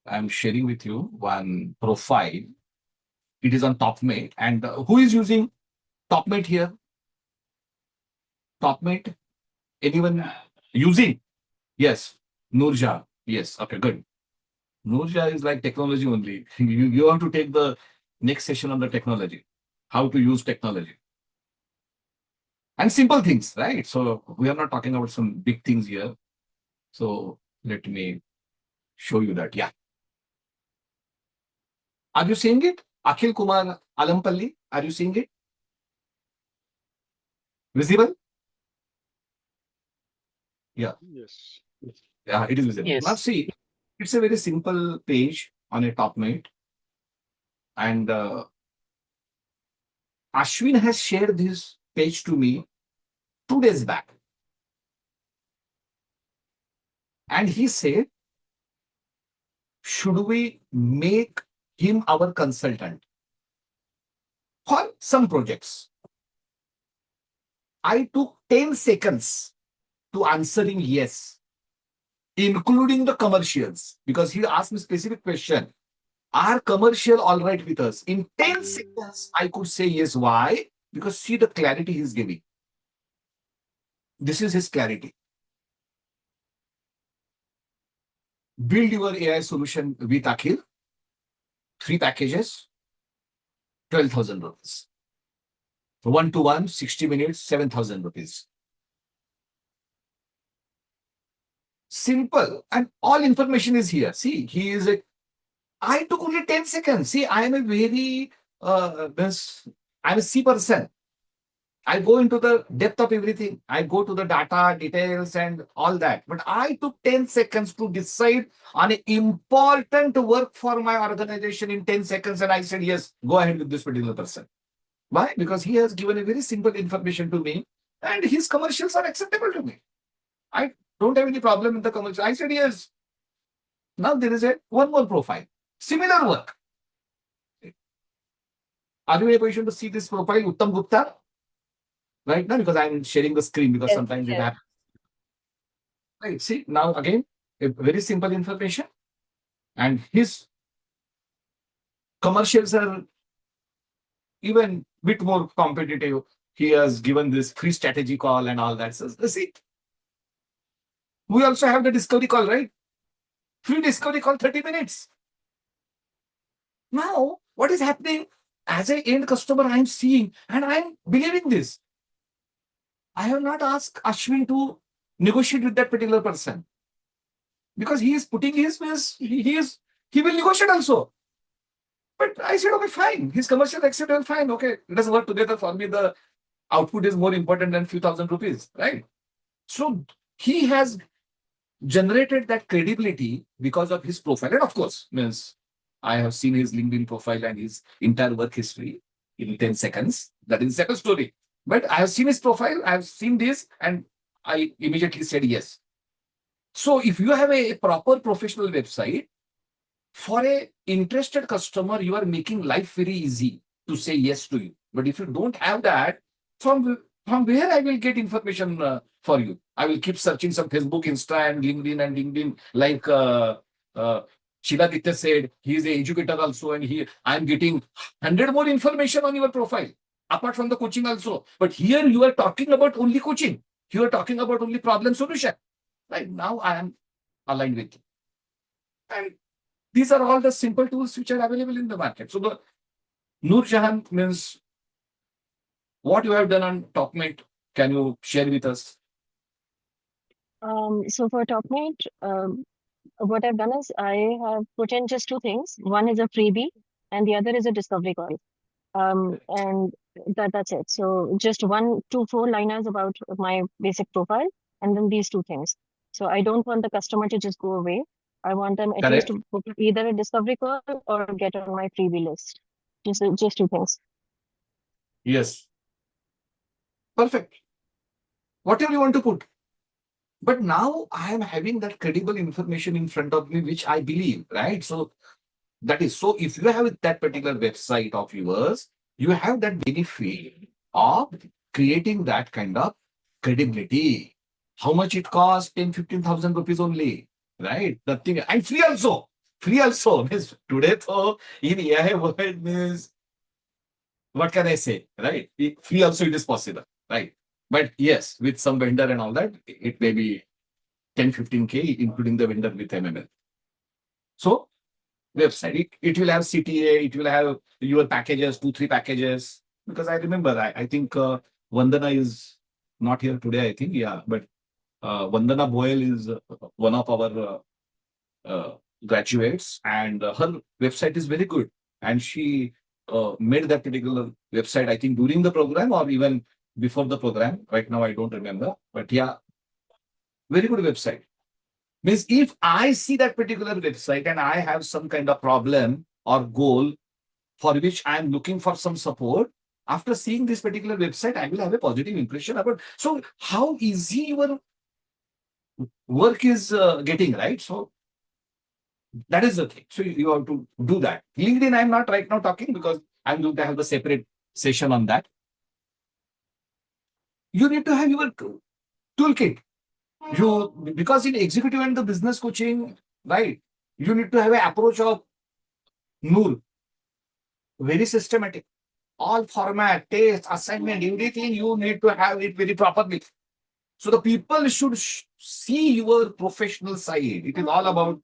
I'm sharing with you one profile. It is on TopMate. And who is using TopMate here? TopMate? Anyone using? Yes. Nurja. Yes. Okay, good. Nurja is like technology only. You have to take the next session on the technology, how to use technology. And simple things, right? So we are not talking about some big things here. So let me show you that. Yeah. Are you seeing it? Akhil Kumar Alampalli, are you seeing it? Visible? Yeah. Yes. Yeah, it is visible. Yes. Now see, it's a very simple page on a TopMate. And Ashwin has shared this page to me 2 days back. And he said, should we make him our consultant for some projects? I took 10 seconds to answer him yes, including the commercials, because he asked me a specific question. Are commercial all right with us? In 10 seconds, I could say yes. Why? Because see the clarity he's giving. This is his clarity. Build your AI solution with Akhil. 3 packages, 12,000 rupees. 1-to-1, 60 minutes, 7,000 rupees. simple, and all information is here. See, he is a. I took only 10 seconds. See, I am a very I'm a C person. I go into the depth of everything. I go to the data, details, and all that. But I took 10 seconds to decide on an important work for my organization in 10 seconds. And I said, yes, go ahead with this particular person. Why? Because he has given a very simple information to me and his commercials are acceptable to me. I don't have any problem with the commercial. I said, yes. Now there is one more profile. Similar work. Are you in a position to see this profile, Uttam Gupta? Right now, because I'm sharing the screen because Yes, sometimes it yes. happens. Right. See, now again, a very simple information. And his commercials are even bit more competitive. He has given this free strategy call and all that. So see, we also have the discovery call, right? Free discovery call, 30 minutes. Now, what is happening? As an end customer, I'm seeing and I'm believing this. I have not asked Ashwin to negotiate with that particular person because he is putting his, he will negotiate also. But I said, okay, fine. His commercial acceptable, fine. Okay, let us work together. For me, the output is more important than few thousand rupees, right? So he has generated that credibility because of his profile. And of course, means I have seen his LinkedIn profile and his entire work history in 10 seconds. That is the second story. But I have seen his profile, I have seen this, and I immediately said yes. So if you have a proper professional website, for a interested customer, you are making life very easy to say yes to you. But if you don't have that, from where I will get information for you? I will keep searching some Facebook, Insta, and LinkedIn, like Shiladitya said, he is an educator also, and I'm getting 100 more information on your profile, apart from the coaching also. But here you are talking about only coaching. You are talking about only problem solution. Right now I am aligned with you. And these are all the simple tools which are available in the market. So the Noor Jahan means what you have done on TopMate. Can you share with us? So for TopMate, what I've done is I have put in just two things. One is a freebie and the other is a discovery call. And that's it. So just 4 liners about my basic profile and then these two things. So I don't want the customer to just go away. I want them at least to book either a discovery call or get on my freebie list. Just two things. Yes. Perfect. Whatever you want to put. But now I am having that credible information in front of me, which I believe, right? So that is, so if you have that particular website of yours, you have that benefit of creating that kind of credibility. How much it costs? 10,000-15,000 rupees only, right? Nothing, and free also. Free also means today, though, in AI world means, what can I say, right? Free also it is possible, right? But yes, with some vendor and all that, it may be 10-15K, including the vendor with MML. So website, it will have CTA, it will have your packages, 2-3 packages. Because I remember, I think Vandana is not here today, I think, yeah. But Vandana Boyle is one of our graduates, and her website is very good. And she made that particular website, I think, during the program or even before the program. Right now, I don't remember. But yeah, very good website. Means if I see that particular website and I have some kind of problem or goal for which I am looking for some support, after seeing this particular website, I will have a positive impression about. So how easy your work is getting, right? So that is the thing. So you have to do that. LinkedIn, I'm not right now talking because I'm going to have a separate session on that. You need to have your toolkit. Because in executive and the business coaching, right, you need to have an approach of Noor, very systematic. All format, test, assignment, everything you need to have it very properly. So the people should see your professional side. It is all about.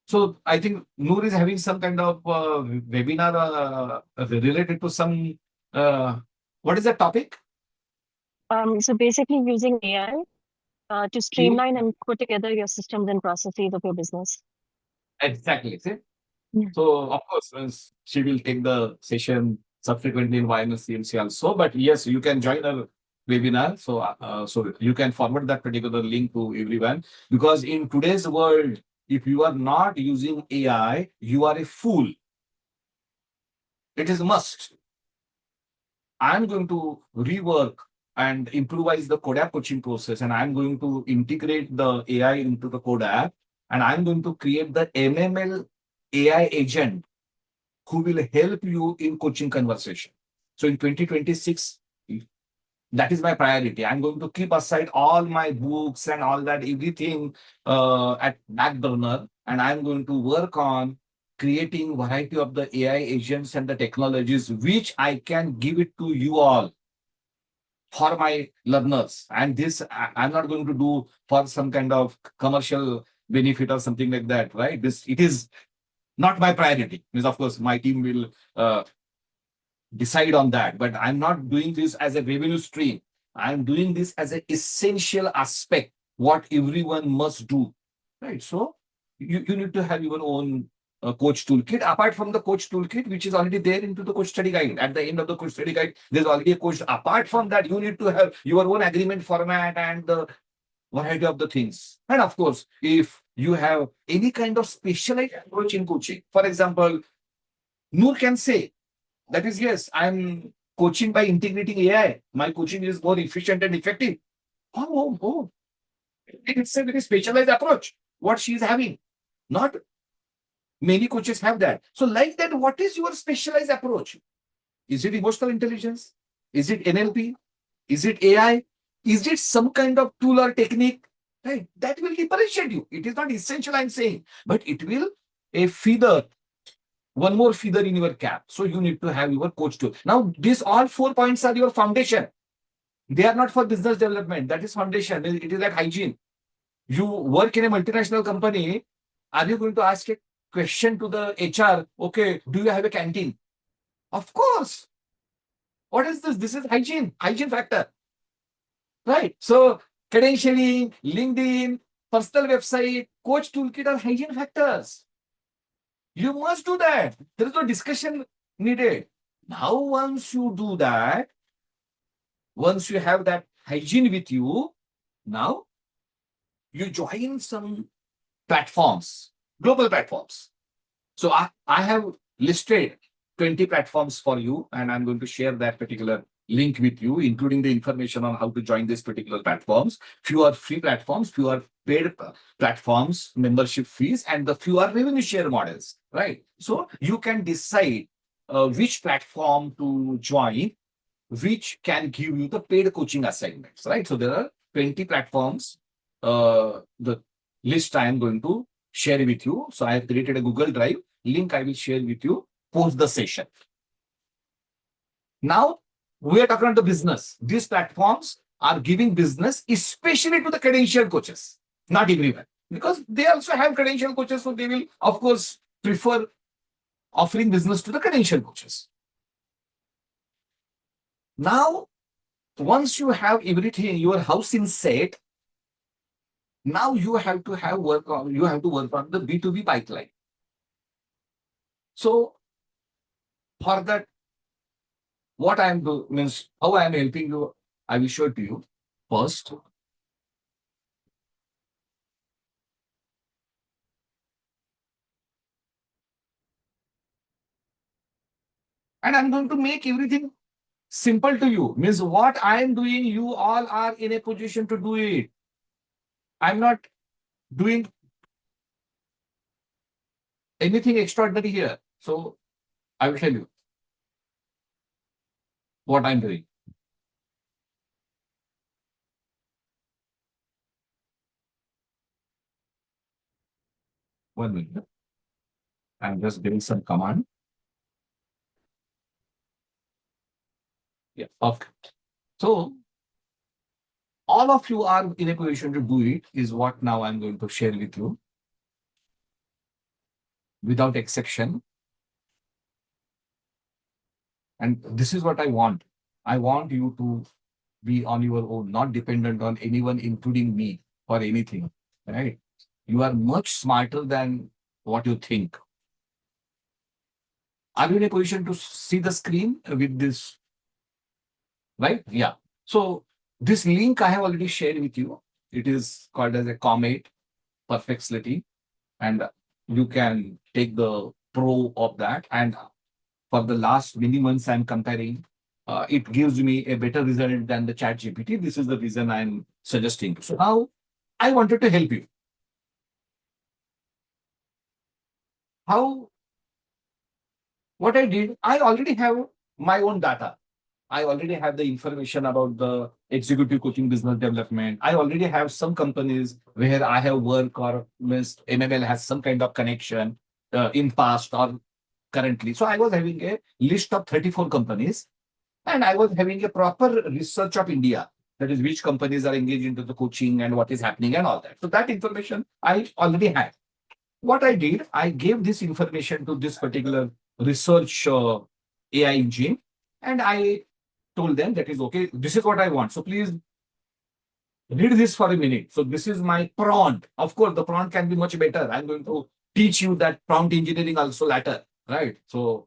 So I think Noor is having some kind of webinar related to some. What is the topic? So basically using AI to streamline and put together your systems and processes of your business. Exactly. See? Yeah. So of course, once she will take the session subsequently in YML CMC also. But yes, you can join our webinar. So you can forward that particular link to everyone, because in today's world, if you are not using AI, you are a fool. It is a must. I'm going to rework and improvise the code app coaching process, and I'm going to integrate the AI into the code app, and I'm going to create the MML AI agent who will help you in coaching conversation. So in 2026, that is my priority. I'm going to keep aside all my books and all that, everything at back burner, and I'm going to work on creating variety of the AI agents and the technologies which I can give it to you all for my learners. And this I'm not going to do for some kind of commercial benefit or something like that, right? It is not my priority. Means of course my team will decide on that, but I'm not doing this as a revenue stream. I'm doing this as an essential aspect, what everyone must do, right? So you need to have your own coach toolkit apart from the coach toolkit, which is already there into the coach study guide. At the end of the coach study guide, there's already a coach. Apart from that, you need to have your own agreement format and the variety of the things. And of course, if you have any kind of specialized approach in coaching, for example, Noor can say, that is, yes, I'm coaching by integrating AI. My coaching is more efficient and effective. Oh. It's a very specialized approach, what she is having. Not many coaches have that. So like that, what is your specialized approach? Is it emotional intelligence? Is it NLP? Is it AI? Is it some kind of tool or technique? Right? That will differentiate you. It is not essential, I'm saying, but it will a feather, one more feather in your cap. So you need to have your coach tool. Now, these all 4 points are your foundation. They are not for business development. That is foundation. It is like hygiene. You work in a multinational company. Are you going to ask a question to the HR? Okay, do you have a canteen? Of course. What is this? This is hygiene factor. Right. So credentialing, LinkedIn, personal website, coach toolkit are hygiene factors. You must do that. There is no discussion needed. Now, once you do that, once you have that hygiene with you, now you join some platforms, global platforms. So I have listed 20 platforms for you, and I'm going to share that particular link with you, including the information on how to join these particular platforms. Few are free platforms, few are paid platforms, membership fees, and the few are revenue share models, right? So you can decide which platform to join, which can give you the paid coaching assignments, right? So there are 20 platforms. The list I am going to share with you. So I have created a Google Drive link. I will share with you post the session. Now we are talking about the business. These platforms are giving business, especially to the credentialed coaches, not everyone, because they also have credentialed coaches. So they will, of course, prefer offering business to the credentialed coaches. Now, once you have everything, your house in set, now you have to work on the B2B pipeline. So for that, what I am doing means how I am helping you, I will show it to you first. And I'm going to make everything simple to you. Means what I am doing, you all are in a position to do it. I'm not doing anything extraordinary here. So I will tell you what I'm doing. One minute. I'm just giving some command. Yeah, okay. So all of you are in a position to do it is what now I'm going to share with you without exception. And this is what I want. I want you to be on your own, not dependent on anyone, including me, for anything, right? You are much smarter than what you think. Are you in a position to see the screen with this? Right? Yeah. So this link I have already shared with you. It is called as a Comet Perplexity, and you can take the pro of that. And for the last many months, I'm comparing. It gives me a better result than the Chat GPT. This is the reason I'm suggesting. So now I wanted to help you. How? What I did, I already have my own data. I already have the information about the executive coaching business development. I already have some companies where I have worked or MML has some kind of connection in past or currently. So I was having a list of 34 companies, and I was having a proper research of India. That is, which companies are engaged into the coaching and what is happening and all that. So that information I already had. What I did, I gave this information to this particular research AI engine, and I told them that is okay. This is what I want. So please read this for a minute. So this is my prompt. Of course, the prompt can be much better. I'm going to teach you that prompt engineering also later, right? So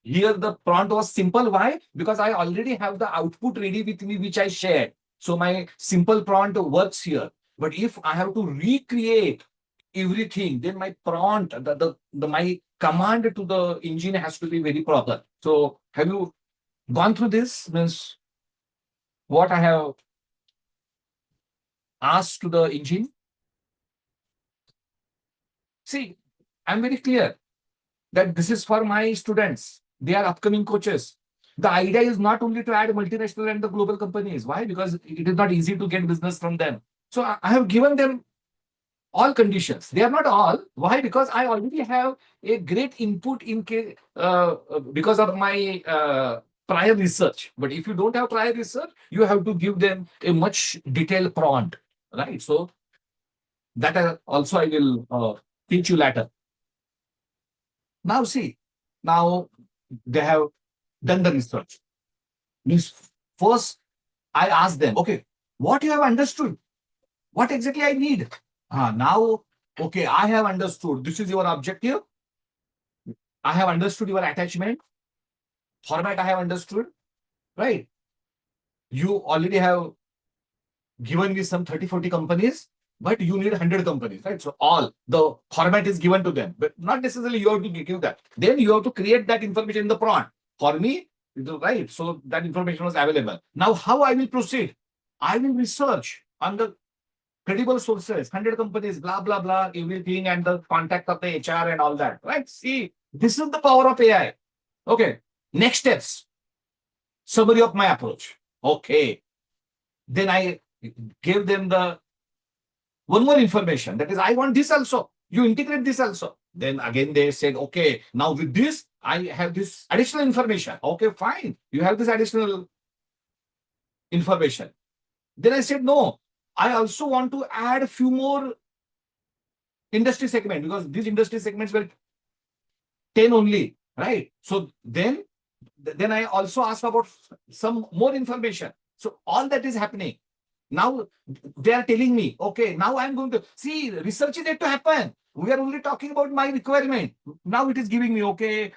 here the prompt was simple. Why? Because I already have the output ready with me, which I shared. So my simple prompt works here. But if I have to recreate everything, then my prompt, my command to the engine has to be very proper. So have you gone through this? Means what I have asked to the engine? See, I'm very clear that this is for my students. They are upcoming coaches. The idea is not only to add multinational and the global companies. Why? Because it is not easy to get business from them. So I have given them all conditions. They are not all. Why? Because I already have a great input in case because of my prior research. But if you don't have prior research, you have to give them a much detailed prompt, right? So that also I will teach you later. Now see, now they have done the research. Means first I asked them, okay, what you have understood? What exactly I need? Now, okay, I have understood. This is your objective. I have understood your attachment. Format I have understood, right? You already have given me some 30, 40 companies, but you need 100 companies, right? So all the format is given to them, but not necessarily you have to give that. Then you have to create that information in the prompt. For me, right? So that information was available. Now, how I will proceed? I will research on the credible sources, 100 companies, blah, blah, blah, everything, and the contact of the HR and all that, right? See, this is the power of AI. Okay, next steps. Summary of my approach. Okay. Then I gave them the one more information. That is, I want this also. You integrate this also. Then again, they said, okay, now with this, I have this additional information. Okay, fine. You have this additional information. Then I said, no, I also want to add a few more industry segments because these industry segments were 10 only, right? So then I also asked about some more information. So all that is happening. Now they are telling me, okay, now I'm going to see research is yet to happen. We are only talking about my requirement. Now it is giving me, okay,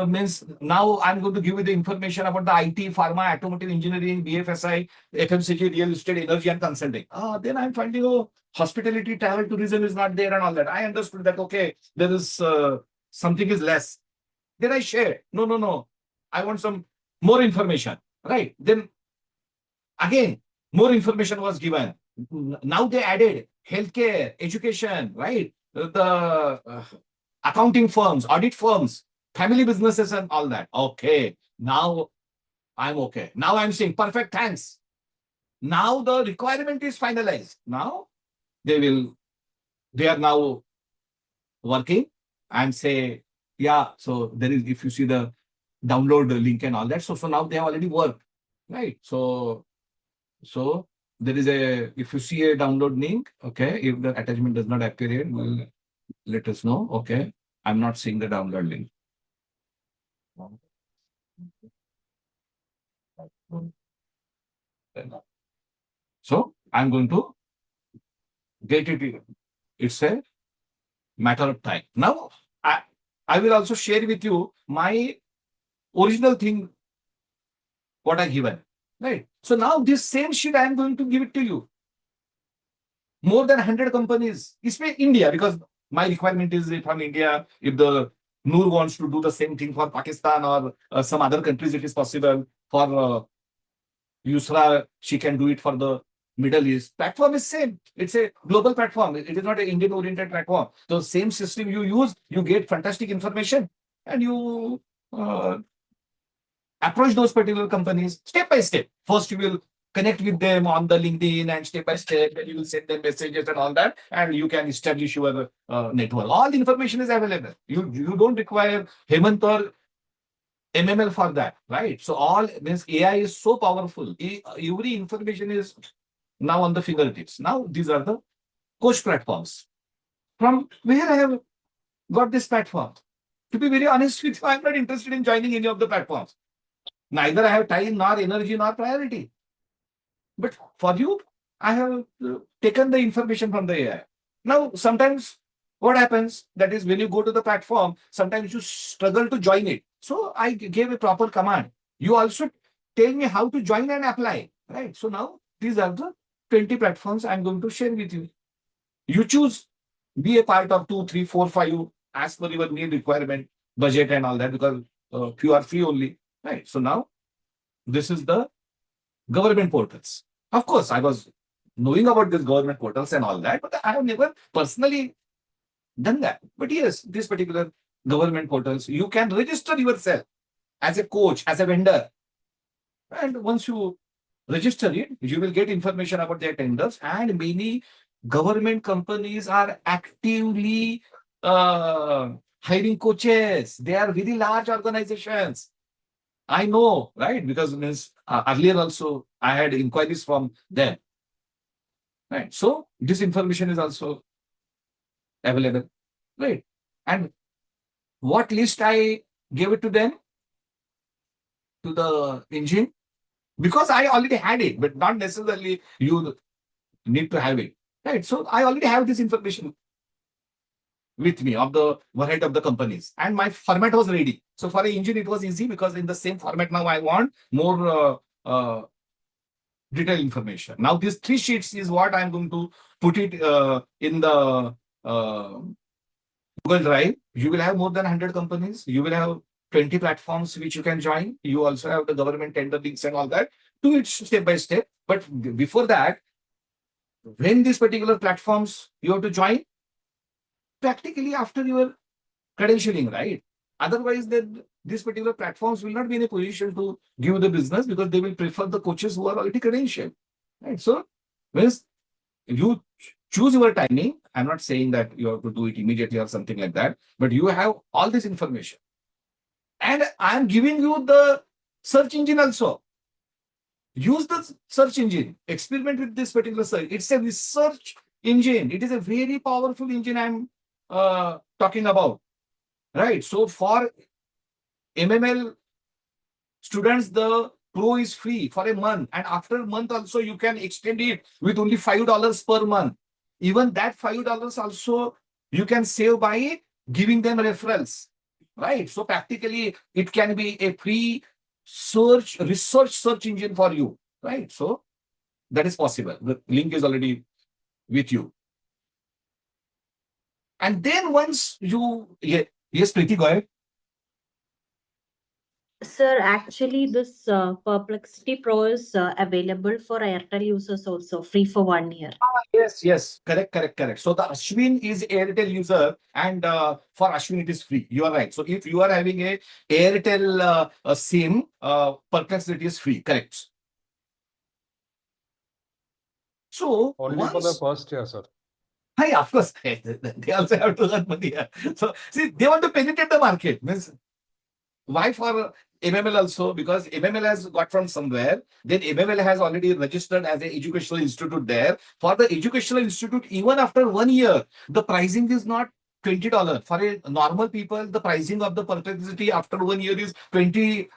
means now I'm going to give you the information about the IT, pharma, automotive engineering, BFSI, FMCG, real estate, energy and consulting. Then I'm finding, oh, hospitality, travel, tourism is not there and all that. I understood that, okay, there is something is less. Then I share, no. I want some more information, right? Then again, more information was given. Now they added healthcare, education, right? The accounting firms, audit firms, family businesses and all that. Okay, now I'm okay. Now I'm saying, perfect, thanks. Now the requirement is finalized. Now they are now working and say, yeah, so there is, if you see the download link and all that. So now they have already worked, right? So there is if you see a download link, okay, if the attachment does not appear here, well, let us know. Okay, I'm not seeing the download link. So I'm going to get it. It's a matter of time. Now, I will also share with you my original thing, what I given. Right. So now this same sheet I am going to give it to you. More than 100 companies, especially India, because my requirement is from India. If the Noor wants to do the same thing for Pakistan or some other countries, it is possible. For Yusra, she can do it for the Middle East. Platform is same. It's a global platform. It is not an Indian-oriented platform. So same system you use, you get fantastic information, and you approach those particular companies step by step. First, you will connect with them on the LinkedIn, and step by step, then you will send them messages and all that, and you can establish your network. All the information is available. You don't require Hemant or MML for that, right? So all means AI is so powerful. Every information is now on the fingertips. Now these are the coach platforms. From where I have got this platform? To be very honest with you, I'm not interested in joining any of the platforms. Neither I have time, nor energy, nor priority. But for you, I have taken the information from the AI. Now, sometimes what happens, that is when you go to the platform, sometimes you struggle to join it. So I gave a proper command. You also tell me how to join and apply, right? So now these are the 20 platforms I'm going to share with you. You choose, be a part of 2, 3, 4, 5, as per your need, requirement, budget and all that, because few are free only, right? So now this is the government portals. Of course, I was knowing about these government portals and all that, but I have never personally done that. But yes, this particular government portals, you can register yourself as a coach, as a vendor. And once you register it, you will get information about their tenders. And many government companies are actively hiring coaches. They are very large organizations. I know, right? Because earlier also I had inquiries from them. Right. So this information is also available. Right. And what list I gave it to them? To the engine? Because I already had it, but not necessarily you need to have it. Right. So I already have this information with me of the variety of the companies. And my format was ready. So for an engine, it was easy because in the same format now I want more detailed information. Now these 3 sheets is what I'm going to put it in the Google Drive. You will have more than 100 companies. You will have 20 platforms which you can join. You also have the government tender links and all that. Do it step by step. But before that, when these particular platforms you have to join, practically after your credentialing, right? Otherwise, these particular platforms will not be in a position to give the business because they will prefer the coaches who are already credentialed. Right? So, when you choose your timing, I'm not saying that you have to do it immediately or something like that, but you have all this information. And I'm giving you the search engine also. Use the search engine. Experiment with this particular search. It's a research engine. It is a very powerful engine I'm talking about. Right. So for MML students, the Pro is free for a month. And after a month also, you can extend it with only $5 per month. Even that $5 also you can save by giving them referrals. Right. So practically it can be a free research search engine for you. Right. So that is possible. The link is already with you. And then once you, yes, Preeti, go ahead. Sir, actually, this Perplexity Pro is available for Airtel users also, free for 1 year. Yes, correct. So the Ashwin is Airtel user, and for Ashwin it is free. You are right. So if you are having a Airtel SIM, Perplexity is free. Correct. So Only for the first year, sir. Hi, of course, they also have to earn money. So see, they want to penetrate the market. Means why for MML also? Because MML has got from somewhere. Then MML has already registered as an educational institute there. For the educational institute, even after 1 year, the pricing is not $20. For a normal people, the pricing of the Perplexity after 1 year is $20.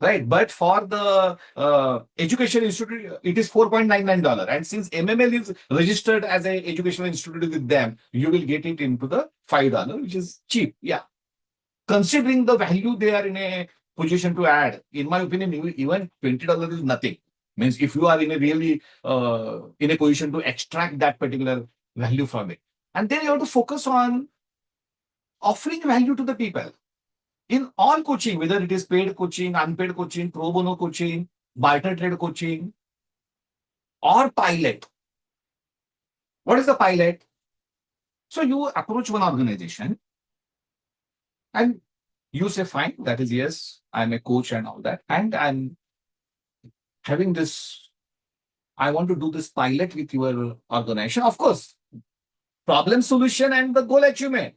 right? But for the education institute, it is $4.99. And since MML is registered as an educational institute with them, you will get it into the $5, which is cheap. Yeah. Considering the value they are in a position to add, in my opinion, even $20 is nothing. Means if you are in a really in a position to extract that particular value from it. And then you have to focus on offering value to the people. In all coaching, whether it is paid coaching, unpaid coaching, pro bono coaching, barter trade coaching, or pilot. What is the pilot? So you approach one organization and you say, fine, that is yes, I'm a coach and all that. And I'm having this, I want to do this pilot with your organization. Of course, problem solution and the goal achievement.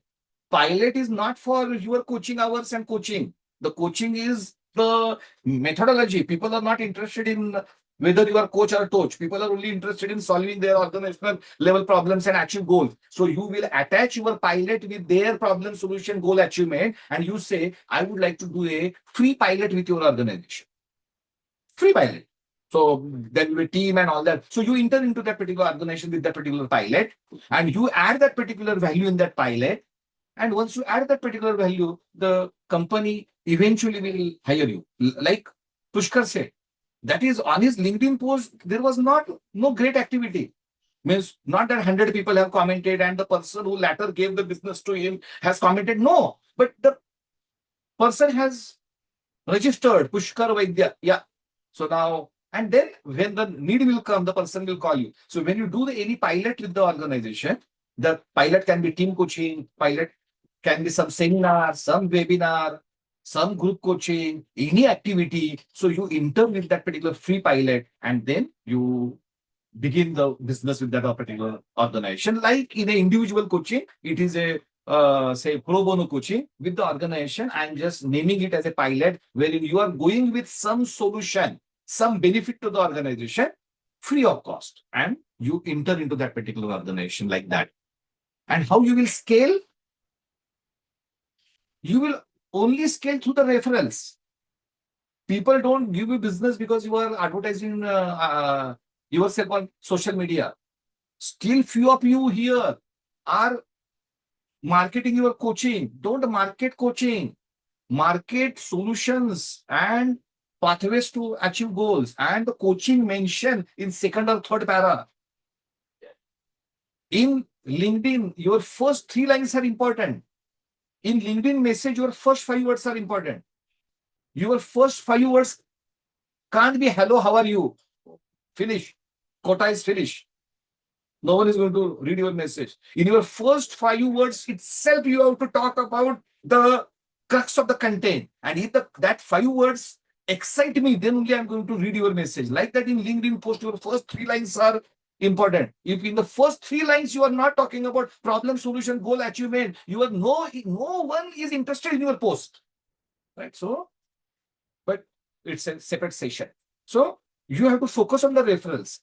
Pilot is not for your coaching hours and coaching. The coaching is the methodology. People are not interested in whether you are coach or coach. People are only interested in solving their organizational level problems and achieve goals. So you will attach your pilot with their problem solution goal achievement, and you say, I would like to do a free pilot with your organization. Free pilot. So there will be a team and all that. So you enter into that particular organization with that particular pilot, and you add that particular value in that pilot. And once you add that particular value, the company eventually will hire you. Like Pushkar said, that is on his LinkedIn post, there was no great activity. Means not that 100 people have commented and the person who later gave the business to him has commented. No, but the person has registered Pushkar Vaidya. Yeah. So now, and then when the need will come, the person will call you. So when you do any pilot with the organization, the pilot can be team coaching, pilot can be some seminar, some webinar, some group coaching, any activity. So you enter with that particular free pilot and then you begin the business with that particular organization. Like in an individual coaching, it is a say pro bono coaching with the organization. I'm just naming it as a pilot wherein you are going with some solution, some benefit to the organization free of cost, and you enter into that particular organization like that. And how you will scale? You will only scale through the referrals. People don't give you business because you are advertising yourself on social media. Still few of you here are marketing your coaching. Don't market coaching. Market solutions and pathways to achieve goals. And the coaching mentioned in second or third para. In LinkedIn, your first 3 lines are important. In LinkedIn message, your first 5 words are important. Your first 5 words can't be hello, how are you? Finish. Quota is finished. No one is going to read your message. In your first 5 words itself, you have to talk about the crux of the content. And if that 5 words excite me, then only I'm going to read your message. Like that in LinkedIn post, your first 3 lines are important. If in the first 3 lines you are not talking about problem, solution, goal, achievement, you are no one is interested in your post. Right? So, but it's a separate session. So you have to focus on the referrals.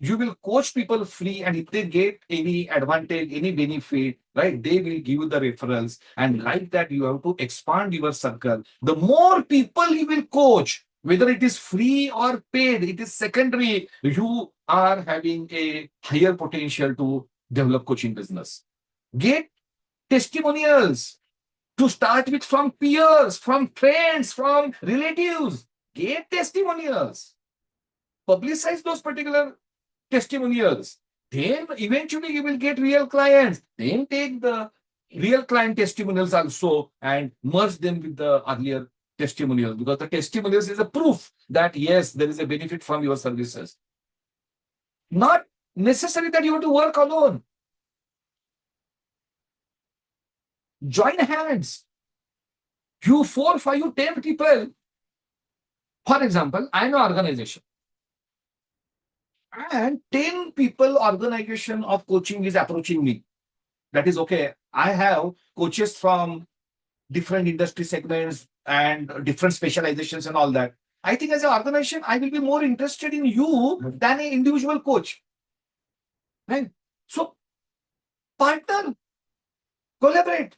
You will coach people free, and if they get any advantage, any benefit, right, they will give you the referrals. And like that, you have to expand your circle. The more people you will coach, whether it is free or paid, it is secondary, you are having a higher potential to develop coaching business. Get testimonials to start with from peers, from friends, from relatives. Get testimonials. Publicize those particular testimonials. Then eventually you will get real clients. Then take the real client testimonials also and merge them with the earlier testimonials, because the testimonials is a proof that yes, there is a benefit from your services. Not necessary that you have to work alone. Join hands. You 4, 5, 10 people. For example, I know organization. And 10 people organization of coaching is approaching me. That is okay. I have coaches from different industry segments and different specializations and all that. I think as an organization, I will be more interested in you than an individual coach. Right? So partner, collaborate.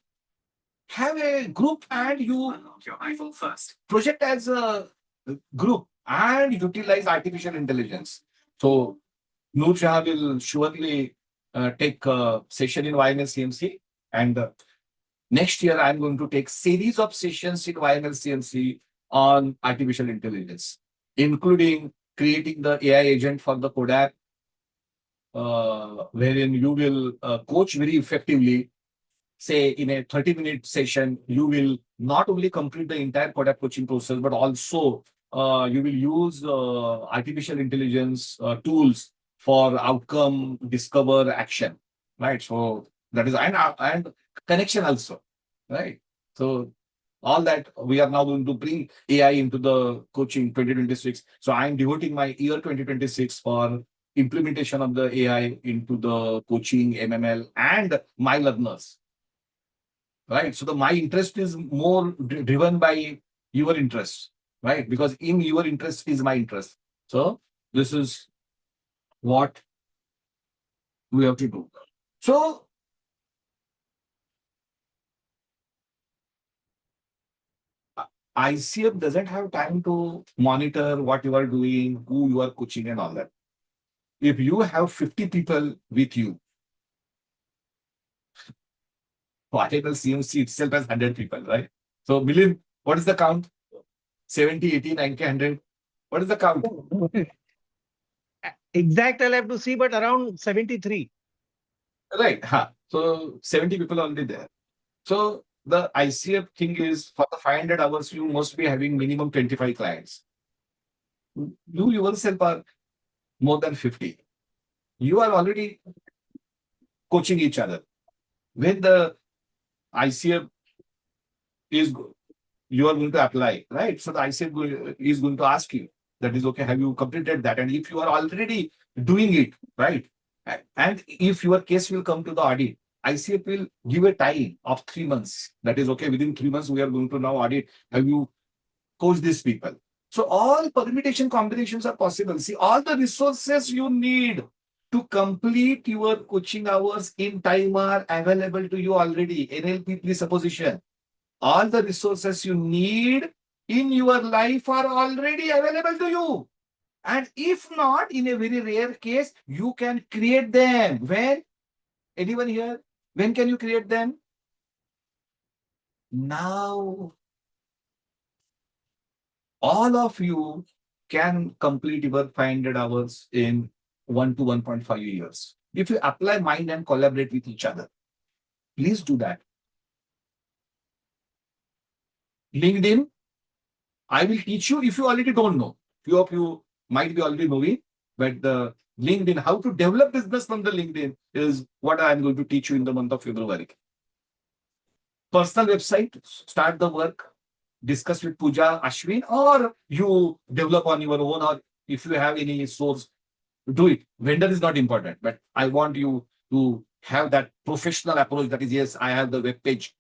have a group and you unlock your iPhone first. Project as a group and utilize artificial intelligence. So Noor Shah will surely take a session in YML CMC, and next year I'm going to take series of sessions in YML CMC on artificial intelligence, including creating the AI agent for the Kodak, wherein you will coach very effectively. Say in a 30-minute session, you will not only complete the entire Kodak coaching process, but also you will use artificial intelligence tools for outcome, discover, action, right? So that is, and connection also, right? So all that we are now going to bring AI into the coaching 2026. So I'm devoting my year 2026 for implementation of the AI into the coaching, MML, and my learners. Right. So my interest is more driven by your interest, right? Because in your interest is my interest. So this is what we have to do. So ICF doesn't have time to monitor what you are doing, who you are coaching, and all that. If you have 50 people with you, YML CMC itself has 100 people, right? So, Milind, what is the count? 70, 80, 90, 100? What is the count? Exact, I'll have to see, but around 73. Right. Huh. So 70 people already there. So the ICF thing is for the 500 hours, you must be having minimum 25 clients. You yourself are more than 50. You are already coaching each other. When the ICF is, you are going to apply, right? So the ICF is going to ask you, that is okay, have you completed that? And if you are already doing it, right? And if your case will come to the audit, ICF will give a time of 3 months. That is okay. Within 3 months, we are going to now audit. Have you coached these people? So all permutation combinations are possible. See, all the resources you need to complete your coaching hours in time are available to you already. NLP presupposition. All the resources you need in your life are already available to you. And if not, in a very rare case, you can create them. When? Anyone here? When can you create them? Now. All of you can complete your 500 hours in 1 to 1.5 years. If you apply mind and collaborate with each other, please do that. LinkedIn, I will teach you if you already don't know. Few of you might be already knowing, but the LinkedIn, how to develop business from the LinkedIn is what I'm going to teach you in the month of February. Personal website, start the work, discuss with Pooja, Ashwin, or you develop on your own, or if you have any source, do it. Vendor is not important, but I want you to have that professional approach. That is, yes, I have the web page,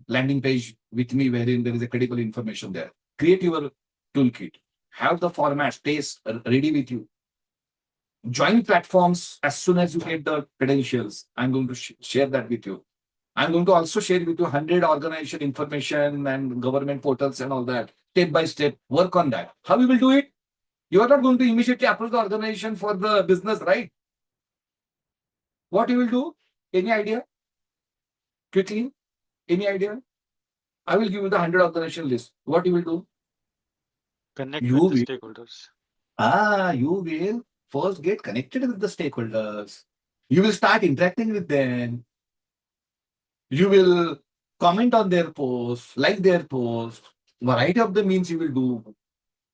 landing page with me, wherein there is a critical information there. Create your toolkit. Have the format, space ready with you. Join platforms as soon as you get the credentials. I'm going to share that with you. I'm going to also share with you 100 organization information and government portals and all that. Step by step, work on that. How we will do it? You are not going to immediately approach the organization for the business, right? What you will do? Any idea? Quickly? Any idea? I will give you the 100 organization list. What you will do? Connect You with the will. stakeholders. You will first get connected with the stakeholders. You will start interacting with them. You will comment on their posts, like their posts. Variety of the means you will do.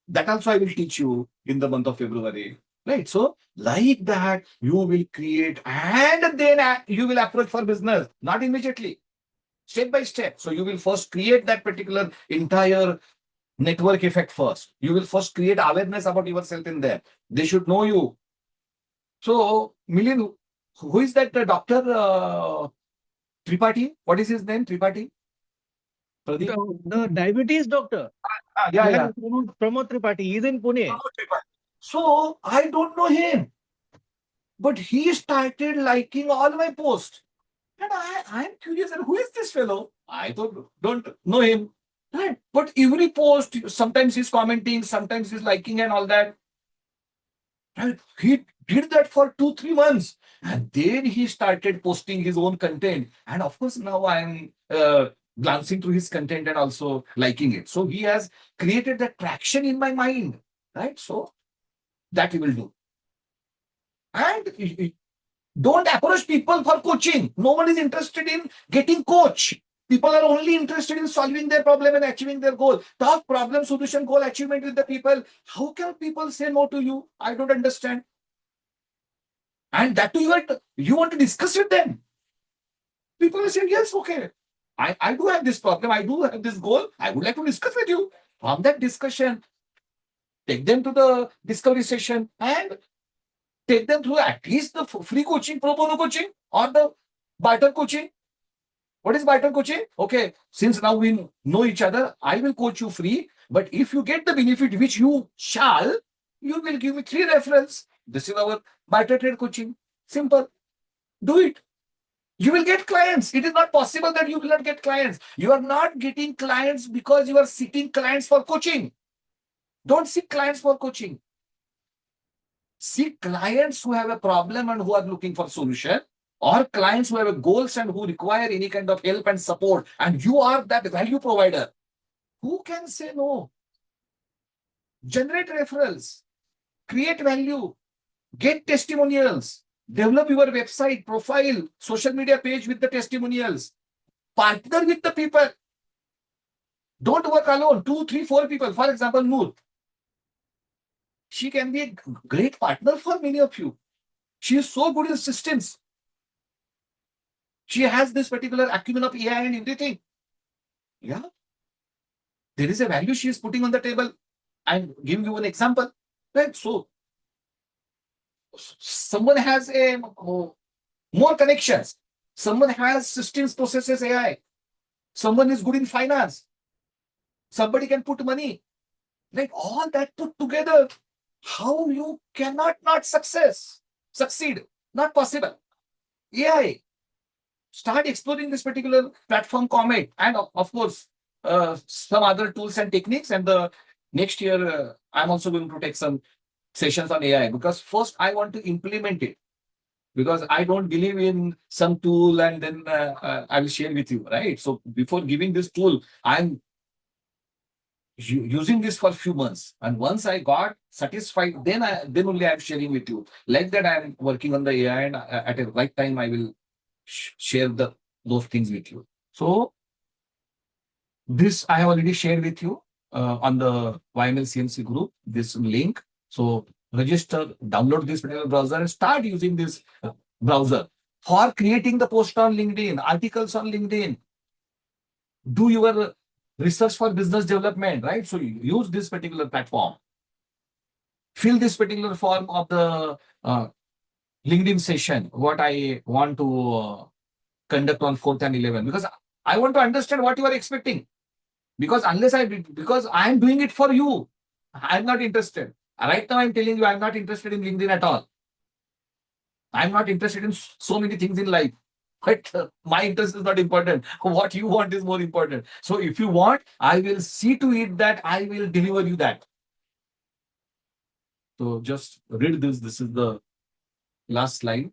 That also I will teach you in the month of February. Right. So, like that, you will create and then you will approach for business, not immediately, step by step. So, you will first create that particular entire network effect first. You will first create awareness about yourself in there. They should know you. So, Milind, who is that doctor Tripathi? What is his name? Tripathi? Pradeep? The diabetes doctor. Yeah. Pramod Tripathi. He's in Pune. So I don't know him, but he started liking all my posts. And I'm curious, and who is this fellow? I don't know him. Right? But every post, sometimes he's commenting, sometimes he's liking and all that. Right? He did that for 2-3 months. And then he started posting his own content. And of course, now I'm glancing through his content and also liking it. So he has created that traction in my mind. Right? So that he will do. And don't approach people for coaching. No one is interested in getting coach. People are only interested in solving their problem and achieving their goal. Talk problem, solution, goal achievement with the people. How can people say no to you? I don't understand. And that too, you want to discuss with them. People are saying, yes, okay. I do have this problem. I do have this goal. I would like to discuss with you. From that discussion, take them to the discovery session and take them through at least the free coaching, pro bono coaching, or the barter coaching. What is barter coaching? Okay, since now we know each other, I will coach you free. But if you get the benefit which you shall, you will give me 3 referrals. This is our barter trade coaching. Simple. Do it. You will get clients. It is not possible that you will not get clients. You are not getting clients because you are seeking clients for coaching. Don't seek clients for coaching. Seek clients who have a problem and who are looking for solution, or clients who have goals and who require any kind of help and support, and you are that value provider. Who can say no? Generate referrals, create value, get testimonials, develop your website, profile, social media page with the testimonials, partner with the people. Don't work alone. 2, 3, 4 people. For example, Noor. She can be a great partner for many of you. She is so good in systems. She has this particular acumen of AI and everything. Yeah. There is a value she is putting on the table. I'm giving you an example. Right? So, someone has more connections. Someone has systems, processes, AI. Someone is good in finance. Somebody can put money. Like all that put together, how you cannot not succeed. Not possible. AI. Start exploring this particular platform, Comet, and of course, some other tools and techniques. And the next year, I'm also going to take some sessions on AI, because first I want to implement it, because I don't believe in some tool and then I will share with you, right? So before giving this tool, I'm using this for a few months, and once I got satisfied, then only I'm sharing with you. Like that, I'm working on the AI, and at a right time, I will share those things with you. So this I have already shared with you on the YML CMC group, this link. So register, download this particular browser and start using this browser for creating the post on LinkedIn, articles on LinkedIn. Do your research for business development, right? So use this particular platform. Fill this particular form of the LinkedIn session, what I want to conduct on 4th and 11th, because I want to understand what you are expecting. Because because I'm doing it for you, I'm not interested. Right now, I'm telling you, I'm not interested in LinkedIn at all. I'm not interested in so many things in life. But my interest is not important. What you want is more important. So if you want, I will see to it that I will deliver you that. So just read this. This is the last slide.